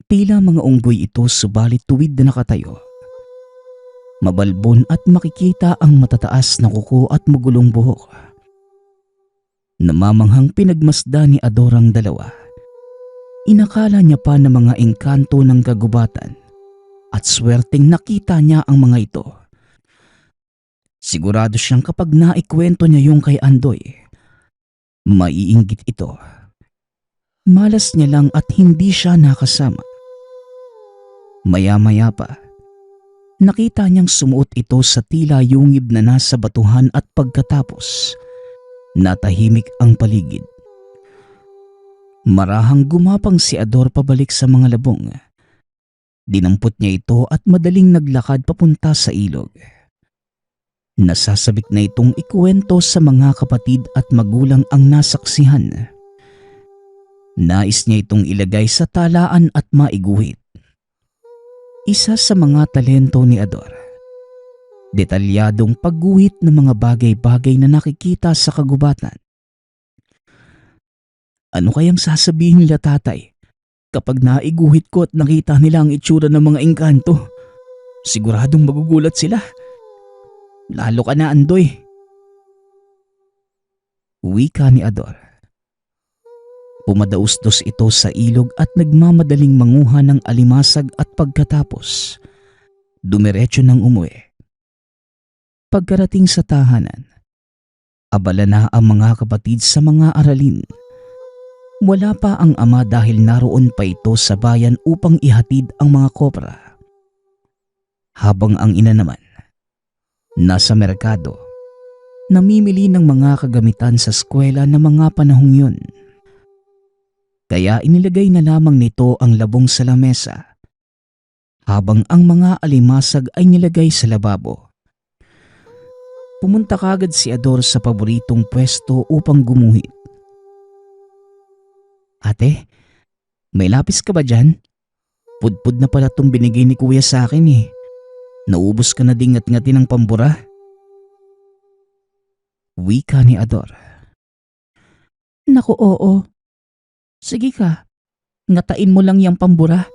Tila mga unggoy ito subalit tuwid na nakatayo. Mabalbon at makikita ang matataas na kuko at magulong buhok. Namamanghang pinagmasda ni Ador ang dalawa. Inakala niya pa na mga engkanto ng kagubatan at swerteng nakita niya ang mga ito. Sigurado siyang kapag naikwento niya yung kay Andoy, maiinggit ito. Malas niya lang at hindi siya nakasama. Maya-maya pa, nakita niyang sumuot ito sa tila yungib na nasa batuhan at pagkatapos, natahimik ang paligid. Marahang gumapang si Ador pabalik sa mga labong. Dinampot niya ito at madaling naglakad papunta sa ilog. Nasasabik na itong ikuwento sa mga kapatid at magulang ang nasaksihan. Nais niya itong ilagay sa talaan at maiguhit. Isa sa mga talento ni Ador. Detalyadong pagguhit ng mga bagay-bagay na nakikita sa kagubatan. Ano kayang sasabihin nila tatay kapag naiguhit ko at nakita nila ang itsura ng mga engkanto? Siguradong magugulat sila. Lalo ka na, Andoy. Wika ni Ador. Pumadausdos ito sa ilog at nagmamadaling manguha ng alimasag at pagkatapos, dumiretso ng umuwi. Pagkarating sa tahanan, abala na ang mga kapatid sa mga aralin. Wala pa ang ama dahil naroon pa ito sa bayan upang ihatid ang mga kopra. Habang ang ina naman, nasa merkado, namimili ng mga kagamitan sa eskwela na mga panahong yun. Kaya inilagay na lamang nito ang labong sa lamesa, habang ang mga alimasag ay nilagay sa lababo. Pumunta kagad si Ador sa paboritong pwesto upang gumuhit. Ate, may lapis ka ba dyan? Pudpud na pala itong binigay ni kuya sa akin eh. Naubos ka na ding ngat-ngatin ng pambura. Wika ni Ador. Naku, oo. Sige ka, ngatain mo lang yung pambura.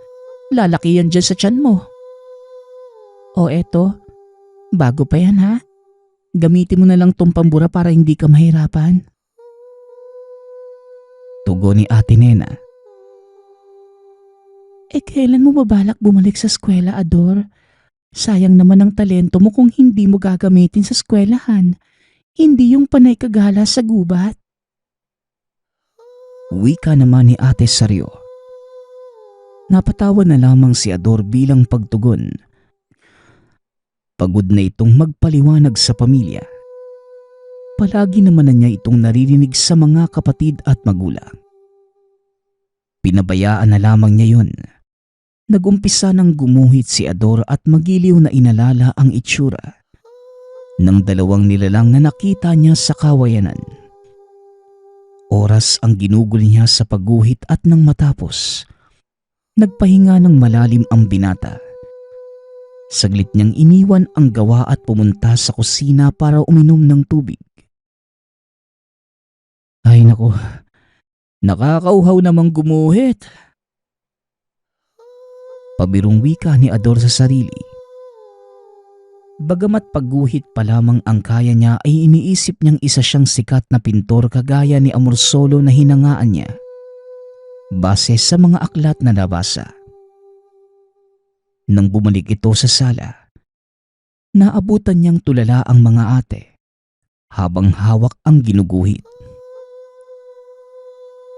Lalaki yan dyan sa tiyan mo. O eto, bago pa yan ha. Gamitin mo na lang tong pambura para hindi ka mahirapan. Tugon ni Ate Nena. Kailan mo babalak bumalik sa eskwela, Ador? Sayang naman ang talento mo kung hindi mo gagamitin sa eskwelahan. Hindi yung panay kagala sa gubat. Wika naman ni Ate Sario. Napatawa na lamang si Ador bilang pagtugon. Pagod na itong magpaliwanag sa pamilya. Palagi naman na niya itong naririnig sa mga kapatid at magulang. Pinabayaan na lamang niya yun. Nagumpisa ng gumuhit si Ador at magiliw na inalala ang itsura. ng dalawang nilalang na nakita niya sa kawayanan. Oras ang ginugol niya sa pagguhit at nang matapos, nagpahinga ng malalim ang binata. Saglit niyang iniwan ang gawa at pumunta sa kusina para uminom ng tubig. Ay naku, nakakauhaw namang gumuhit. Pabirong wika ni Ador sa sarili. Bagamat pagguhit pa lamang ang kaya niya ay iniisip niyang isa siyang sikat na pintor kagaya ni Amorsolo na hinangaan niya base sa mga aklat na nabasa. Nang bumalik ito sa sala, naabutan niyang tulala ang mga ate habang hawak ang ginuguhit.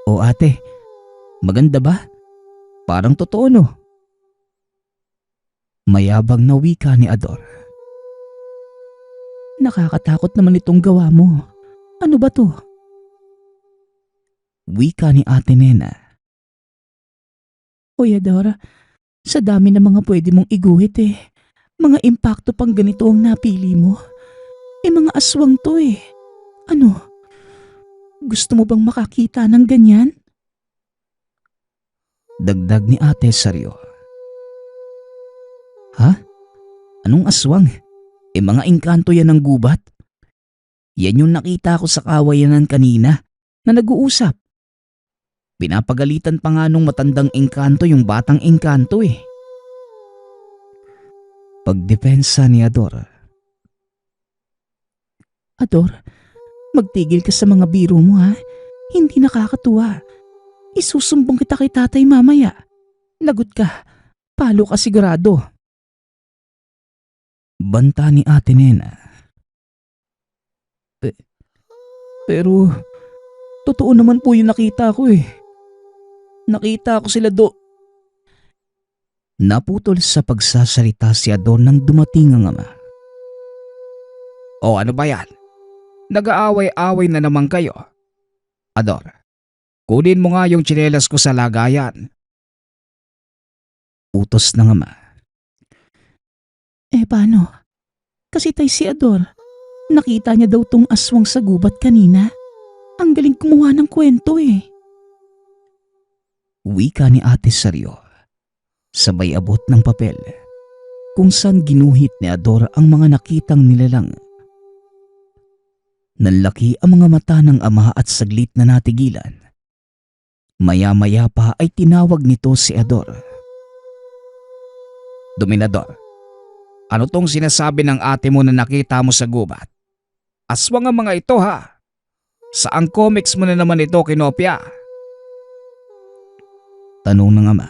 O ate, maganda ba? Parang totoo no? Mayabang na wika ni Ador. Nakakatakot naman itong gawa mo. Ano ba to? Wika ni Ate Nena. Uy Ador, sa dami ng mga pwede mong iguhit mga impakto pang ganito ang napili mo. Mga aswang to Ano? Gusto mo bang makakita ng ganyan? Dagdag ni Ate Saryo. Ha? Anong aswang? Mga engkanto yan ng gubat. Yan yung nakita ko sa kawayanan kanina na nag-uusap. Pinapagalitan pa nga nung matandang engkanto yung batang engkanto Pagdepensa ni Ador. Ador, magtigil ka sa mga biro mo ha. Hindi nakakatuwa. Isusumbong kita kay tatay mamaya. Lagot ka. Palo ka sigurado. Banta ni Ate Nena. Pero, totoo naman po yung nakita ko Nakita ko sila Naputol sa pagsasalita si Ador nang dumating ang ama. O ano ba yan? Nag-aaway-away na naman kayo. Ador, kunin mo nga yung tsinelas ko sa lagayan. Utos ng ama. Paano? Kasi tay si Ador, nakita niya daw tong aswang sa gubat kanina. Ang galing kumuha ng kwento Wika ni Ate Saryo, sabay abot ng papel kung saan ginuhit ni Ador ang mga nakitang nilalang. Nanlaki ang mga mata ng ama at saglit na natigilan. Maya-maya pa ay tinawag nito si Ador. Dominador, ano tong sinasabi ng ate mo na nakita mo sa gubat? Aswang ang mga ito ha. Saang comics mo na naman ito kinopya? Tanong ng ama.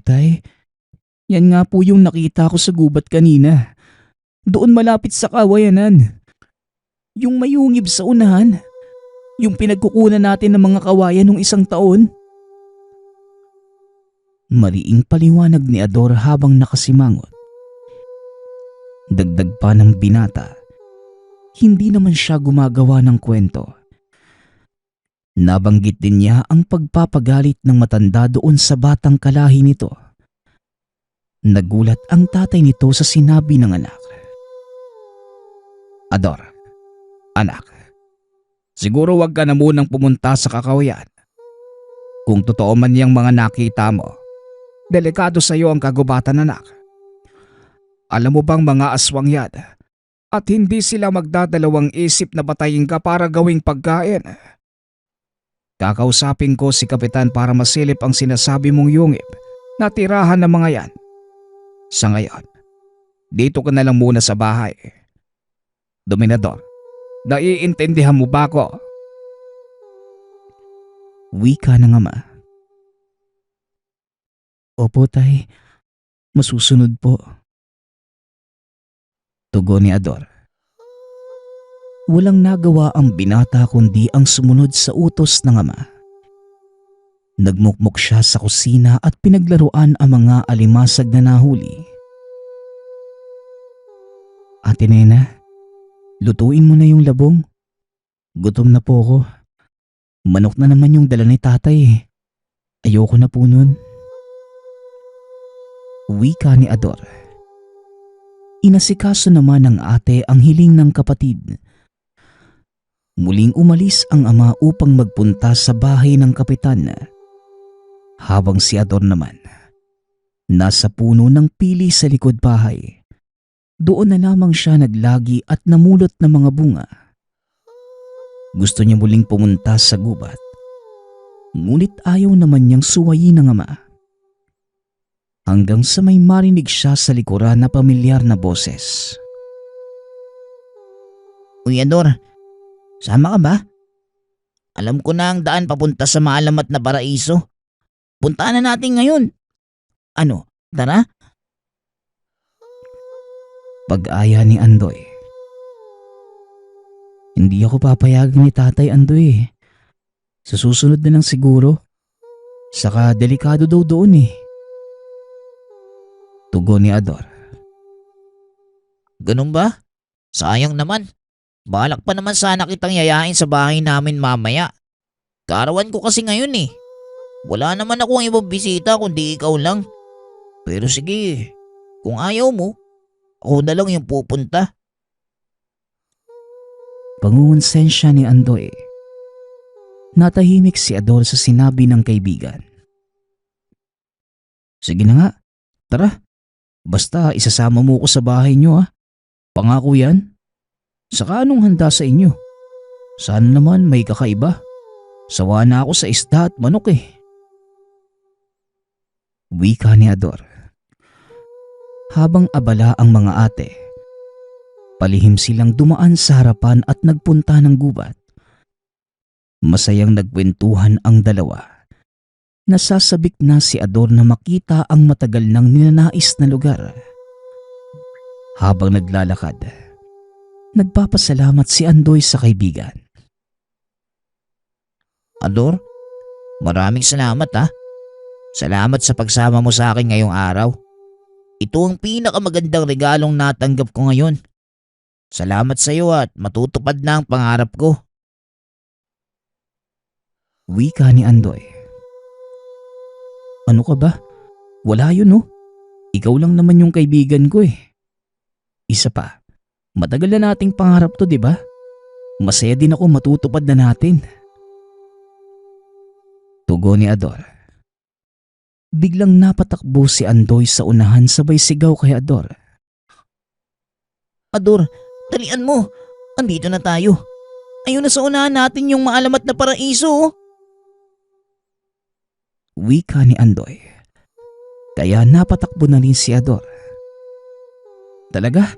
Tay, yan nga po yung nakita ko sa gubat kanina. Doon malapit sa kawayanan. Yung mayungib sa unahan. Yung pinagkukunan natin ng mga kawayan nung isang taon. Mariing paliwanag ni Ador habang nakasimangot. Dagdag pa ng binata, hindi naman siya gumagawa ng kwento. Nabanggit din niya ang pagpapagalit ng matanda doon sa batang kalahi nito. Nagulat ang tatay nito sa sinabi ng anak. Ador, anak, siguro wag ka na munang pumunta sa kakawayan. Kung totoo man yung mga nakita mo, delikado sa iyo ang kagubatan anak. Alam mo bang mga aswang yan at hindi sila magdadalawang isip na patayin ka para gawing pagkain. Kakausapin ko si Kapitan para masilip ang sinasabi mong yungib na tirahan ng mga yan. Sa ngayon, dito ka na lang muna sa bahay. Dominador, naiintindihan mo ba ko? Wika ng ama. Opo tay, masusunod po. Tugon ni Ador. Walang nagawa ang binata kundi ang sumunod sa utos ng ama. Nagmukmok siya sa kusina at pinaglaruan ang mga alimasag na nahuli. Ate Nena, lutuin mo na yung labong. Gutom na po ako. Manok na naman yung dala ni tatay. Ayoko na po nun. Wika ni Ador. Inasikaso naman ng ate ang hiling ng kapatid. Muling umalis ang ama upang magpunta sa bahay ng kapitan. Habang si Ador naman, nasa puno ng pili sa likod bahay. Doon na lamang siya naglagi at namulot ng mga bunga. Gusto niya muling pumunta sa gubat. Ngunit ayaw naman niyang suwayin ng ama. Hanggang sa may marinig siya sa likuran na pamilyar na boses. Uy Ador, sama ka ba? Alam ko na ang daan papunta sa maalamat na paraiso. Puntaan na natin ngayon. Ano, tara? Pag-aya ni Andoy. Hindi ako papayagan ni Tatay Andoy. Sa susunod na lang siguro. Saka delikado daw doon eh. Tugon ni Ador. Ganun ba? Sayang naman. Balak pa naman sana kitang yayain sa bahay namin mamaya. Kaarawan ko kasi ngayon eh. Wala naman akong ibang bisita kundi ikaw lang. Pero sige, kung ayaw mo, ako na lang yung pupunta. Pangungonsensya ni Andoy. Natahimik si Ador sa sinabi ng kaibigan. Sige na nga, tara. Basta isasama mo ko sa bahay niyo ah. Pangako yan. Saka anong handa sa inyo? Sana naman may kakaiba. Sawa na ako sa isda at manok eh. Wika ni Ador. Habang abala ang mga ate, palihim silang dumaan sa harapan at nagpunta ng gubat. Masayang nagkwentuhan ang dalawa. Nasasabik na si Ador na makita ang matagal nang ninanais na lugar. Habang naglalakad, nagpapasalamat si Andoy sa kaibigan. Ador, maraming salamat ha. Salamat sa pagsama mo sa akin ngayong araw. Ito ang pinakamagandang regalong natanggap ko ngayon. Salamat sa iyo at matutupad na ang pangarap ko. Wika ni Andoy. Ano ka ba? Wala yun oh. Ikaw lang naman yung kaibigan ko eh. Isa pa, matagal na nating pangarap to, di ba? Masaya din ako matutupad na natin. Tugon ni Ador. Biglang napatakbo si Andoy sa unahan sabay sigaw kay Ador. Ador, talian mo. Andito na tayo. Ayun na sa unahan natin yung maalamat na paraiso oh. Wika ni Andoy. Kaya napatakbo na rin si Ador. Talaga?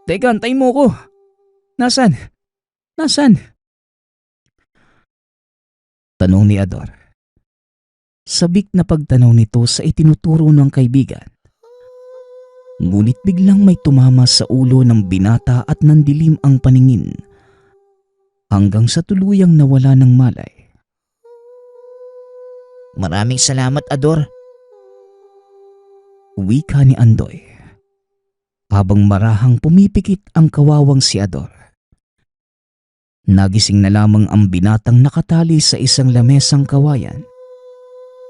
Teka, antayin mo ko. Nasaan? Nasaan? Tanong ni Ador. Sabik na pagtanaw nito sa itinuturo ng kaibigan. Ngunit biglang may tumama sa ulo ng binata at nandilim ang paningin. Hanggang sa tuluyang nawala ng malay. Maraming salamat Ador. Wika ni Andoy. Habang marahang pumipikit ang kawawang si Ador. Nagising na lamang ang binatang nakatali sa isang lamesang kawayan.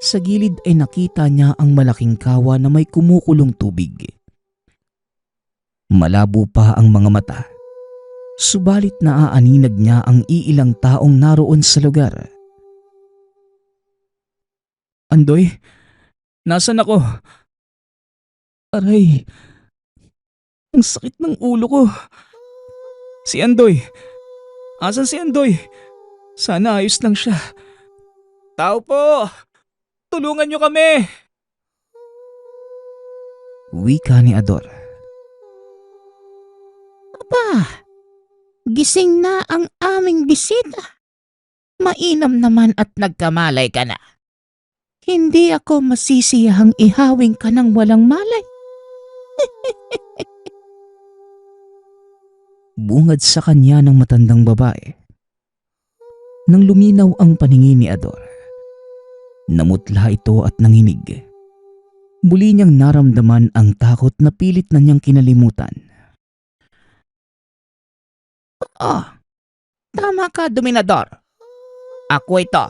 Sa gilid ay nakita niya ang malaking kawa na may kumukulong tubig. Malabo pa ang mga mata. Subalit naaaninag niya ang iilang taong naroon sa lugar. Andoy, nasan ako? Aray, ang sakit ng ulo ko. Si Andoy, asan si Andoy? Sana ayos lang siya. Tao po! Tulungan niyo kami! Wika ni Ador. Aba, gising na ang aming bisita. Mainam naman at nagkamalay ka na. Hindi ako masisiyahang ihawing ka ng walang malay. Bungad sa kanya ng matandang babae. Nang luminaw ang paningin ni Ador, namutla ito at nanginig. Muli niyang naramdaman ang takot na pilit na niyang kinalimutan. Oh, tama ka, Dominador. Ako ito,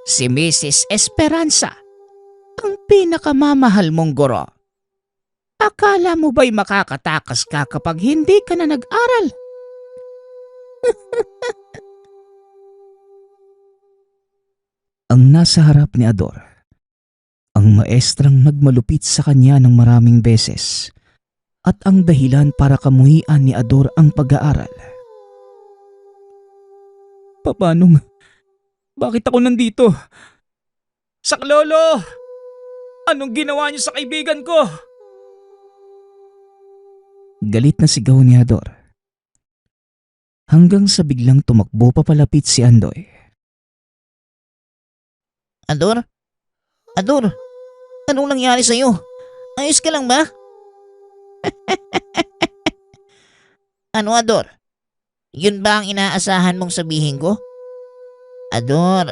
si Mrs. Esperanza, ang pinakamamahal mong guro. Akala mo ba'y makakatakas ka kapag hindi ka na nag-aral? Ang nasa harap ni Ador, ang maestrang nagmalupit sa kanya ng maraming beses at ang dahilan para kamuhian ni Ador ang pag-aaral. Papanong? Bakit ako nandito? Saklolo! Anong ginawa niyo sa kaibigan ko? Galit na sigaw ni Ador. Hanggang sa biglang tumakbo papalapit si Andoy. Ador? Ador? Anong nangyari sa'yo? Ayos ka lang ba? Ano, Ador? Yun ba ang inaasahan mong sabihin ko? Ador,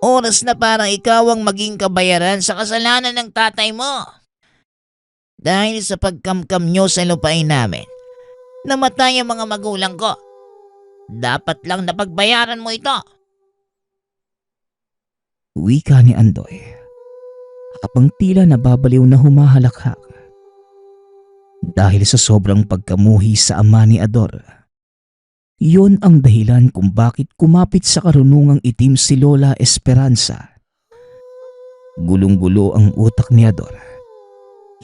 oras na para ikaw ang maging kabayaran sa kasalanan ng tatay mo. Dahil sa pagkamkam nyo sa lupain namin, namatay ang mga magulang ko. Dapat lang napagbayaran mo ito. Wika ni Andoy, habang tila nababaliw na humahalakhak. Dahil sa sobrang pagkamuhi sa ama ni Ador, yon ang dahilan kung bakit kumapit sa karunungang itim si Lola Esperanza. Gulong-gulo ang utak ni Ador.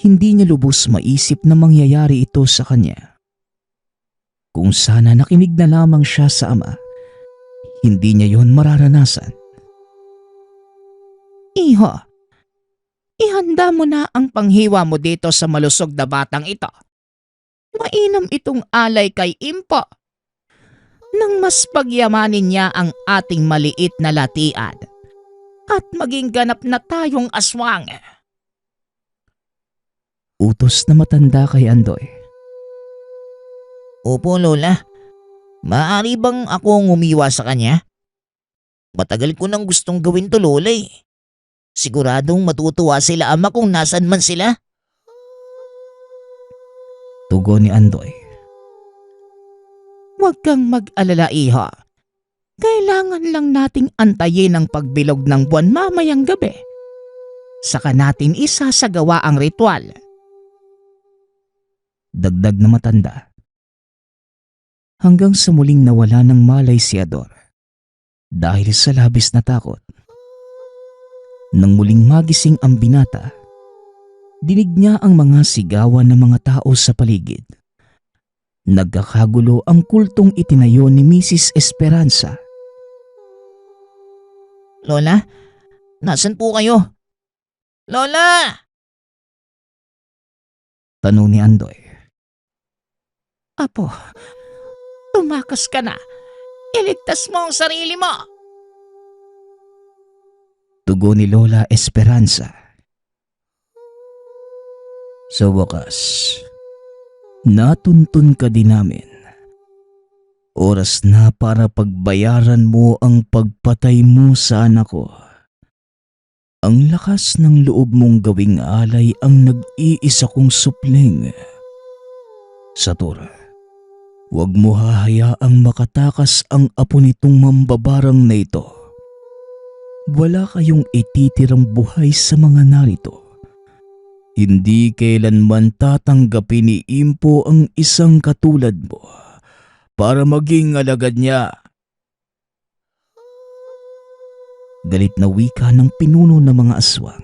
Hindi niya lubos maisip na mangyayari ito sa kanya. Kung sana nakinig na lamang siya sa ama, hindi niya yon mararanasan. Iho, ihanda mo na ang panghiwa mo dito sa malusog na batang ito. Mainam itong alay kay Impo. Nang mas pagyamanin niya ang ating maliit na latian at maging ganap na tayong aswang. Utos na matanda kay Andoy. Opo, Lola. Maaari bang akong umiwa sa kanya? Matagal ko nang gustong gawin to, Lola eh. Siguradong matutuwa sila ama kung nasan man sila. Tugon ni Andoy. Huwag kang mag-alala, Iho. Kailangan lang nating antayin ang pagbilog ng buwan mamayang gabi. Saka natin isasagawa ang ritual. Dagdag na matanda. Hanggang sa muling nawala ng malay si Ador dahil sa labis na takot. Nang muling magising ang binata, dinig niya ang mga sigawan ng mga tao sa paligid. Nagkakagulo ang kultong itinayo ni Mrs. Esperanza. Lola, nasan po kayo? Lola! Tanong ni Andoy. Apo, tumakas ka na. Iligtas mo ang sarili mo. Tugon ni Lola Esperanza. Sa wakas, natuntun ka din namin. Oras na para pagbayaran mo ang pagpatay mo sa anak ko. Ang lakas ng loob mong gawing alay ang nag-iisa kong supling. Sator, huwag mo hahayaang makatakas ang apo nitong mambabarang na ito. Wala kayong ititirang buhay sa mga narito. Hindi kailanman tatanggapin ni Impo ang isang katulad mo para maging alagad niya. Galit na wika ng pinuno ng mga aswang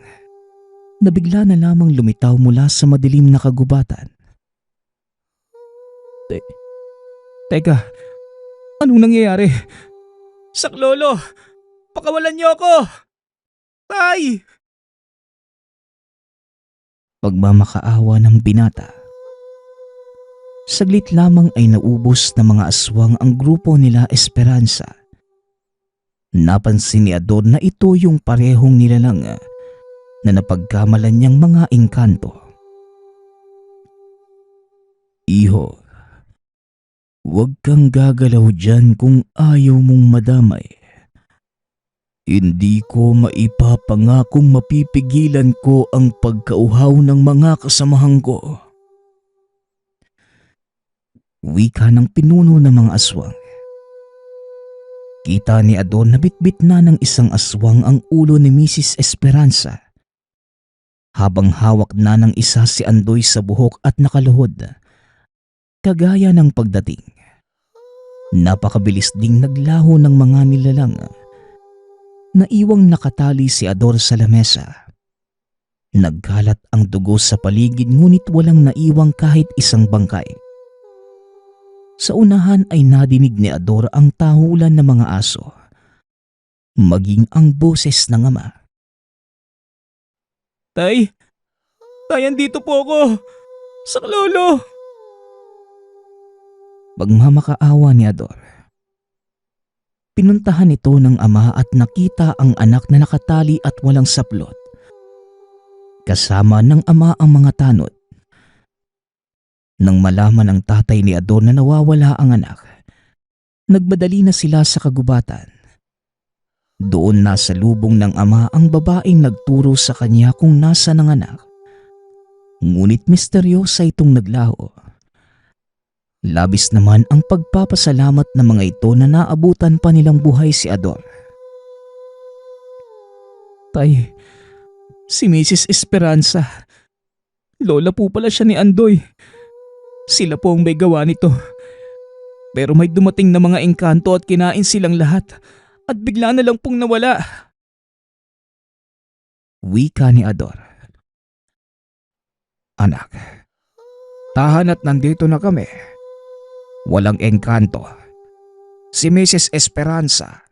na bigla na lamang lumitaw mula sa madilim na kagubatan. Teka, anong nangyayari? Saklolo! Pakawalan niyo ako! Tay! Pagmamakaawa ng binata. Saglit lamang ay naubos ng mga aswang ang grupo nila Esperanza. Napansin ni Ador na ito yung parehong nilalang na napagkamalan niyang mga engkanto. Iho, huwag kang gagalaw dyan kung ayaw mong madamay. Hindi ko maipapangakong mapipigilan ko ang pagkauhaw ng mga kasamahan ko. Wika ng pinuno ng mga aswang. Kita ni Ador na bitbit na ng isang aswang ang ulo ni Mrs. Esperanza. habang hawak na ng isa si Andoy sa buhok at nakaluhod. Kagaya ng pagdating, napakabilis ding naglaho ng mga nilalang. Naiwang nakatali si Ador sa lamesa. Nagkalat ang dugo sa paligid ngunit walang naiwang kahit isang bangkay. Sa unahan ay nadinig ni Ador ang tahulan ng mga aso, maging ang boses ng ama. Tay! Tay, andito po ako! Sa lolo! Magmamakaawa ni Ador. Pinuntahan ito ng ama at nakita ang anak na nakatali at walang saplot. Kasama ng ama ang mga tanod. Nang malaman ng tatay ni Ador na nawawala ang anak, nagmadali na sila sa kagubatan. Doon nasa lubong ng ama ang babaeng nagturo sa kanya kung nasa ng anak. Ngunit misteryosa itong naglaho. Labis naman ang pagpapasalamat ng mga ito na naabutan pa nilang buhay si Ador. Tay, si Mrs. Esperanza. Lola po pala siya ni Andoy. Sila po ang may gawa nito. Pero may dumating na mga engkanto at kinain silang lahat. At bigla na lang pong nawala. Wika ni Ador. Anak, tahan at nandito na kami. Walang engkanto. Si Mrs. Esperanza,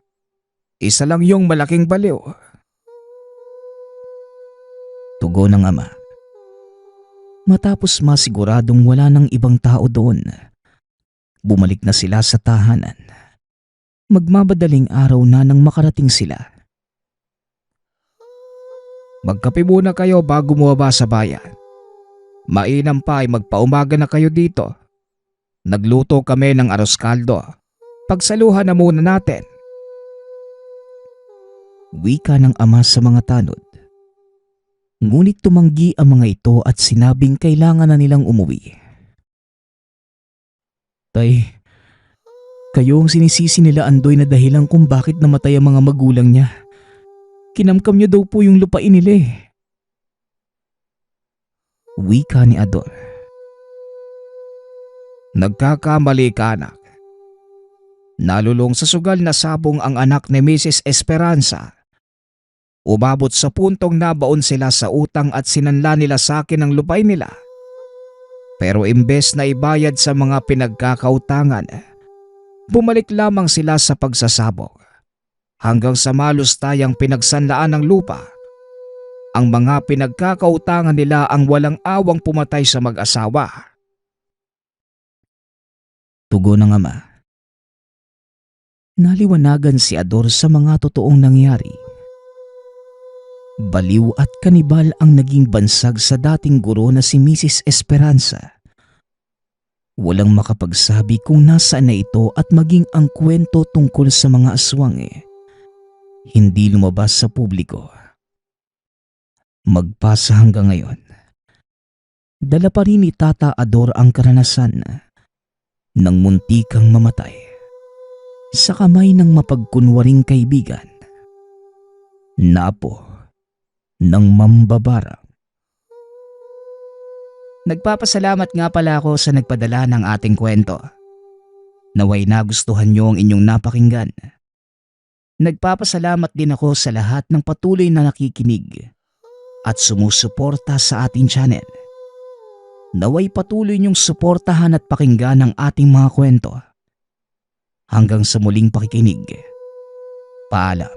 isa lang yung malaking baliw. Tugon ng ama. Matapos masiguradong wala ng ibang tao doon, bumalik na sila sa tahanan. Magmamadaling araw na nang makarating sila. Magkape muna kayo bago bumaba sa bayan. Mainam pa ay magpaumaga na kayo dito. Nagluto kami ng aros kaldo. Pagsaluhan na muna natin. Wika ng ama sa mga tanod. Ngunit tumanggi ang mga ito at sinabing kailangan na nilang umuwi. Tay, kayo ang sinisisi nila Andoy na dahilan kung bakit namatay ang mga magulang niya. Kinamkam niyo daw po yung lupain nila eh. Wika ni Ador. Nagkakamali ka, anak. Nalulong sa sugal na sabong ang anak ni Mrs. Esperanza. Umabot sa puntong nabaon sila sa utang at sinanla nila sa akin ang lupain nila. Pero imbes na ibayad sa mga pinagkakautangan, bumalik lamang sila sa pagsasabog hanggang sa malustayang pinagsanlaan ng lupa. Ang mga pinagkakautangan nila ang walang awang pumatay sa mag-asawa. Tugon ng ama. Naliwanagan si Ador sa mga totoong nangyari. Baliw at kanibal ang naging bansag sa dating guro na si Mrs. Esperanza. Walang makapagsabi kung nasaan na ito at maging ang kwento tungkol sa mga aswang hindi lumabas sa publiko. Magpasa hanggang ngayon, dala pa rin ni Tata Ador ang karanasan ng muntikang mamatay sa kamay ng mapagkunwaring kaibigan, napo ng mambabarang. Nagpapasalamat nga pala ako sa nagpadala ng ating kwento. Naway nagustuhan niyo ang inyong napakinggan. Nagpapasalamat din ako sa lahat ng patuloy na nakikinig at sumusuporta sa ating channel. Naway patuloy niyong suportahan at pakinggan ang ating mga kwento. Hanggang sa muling pakikinig. Paalam.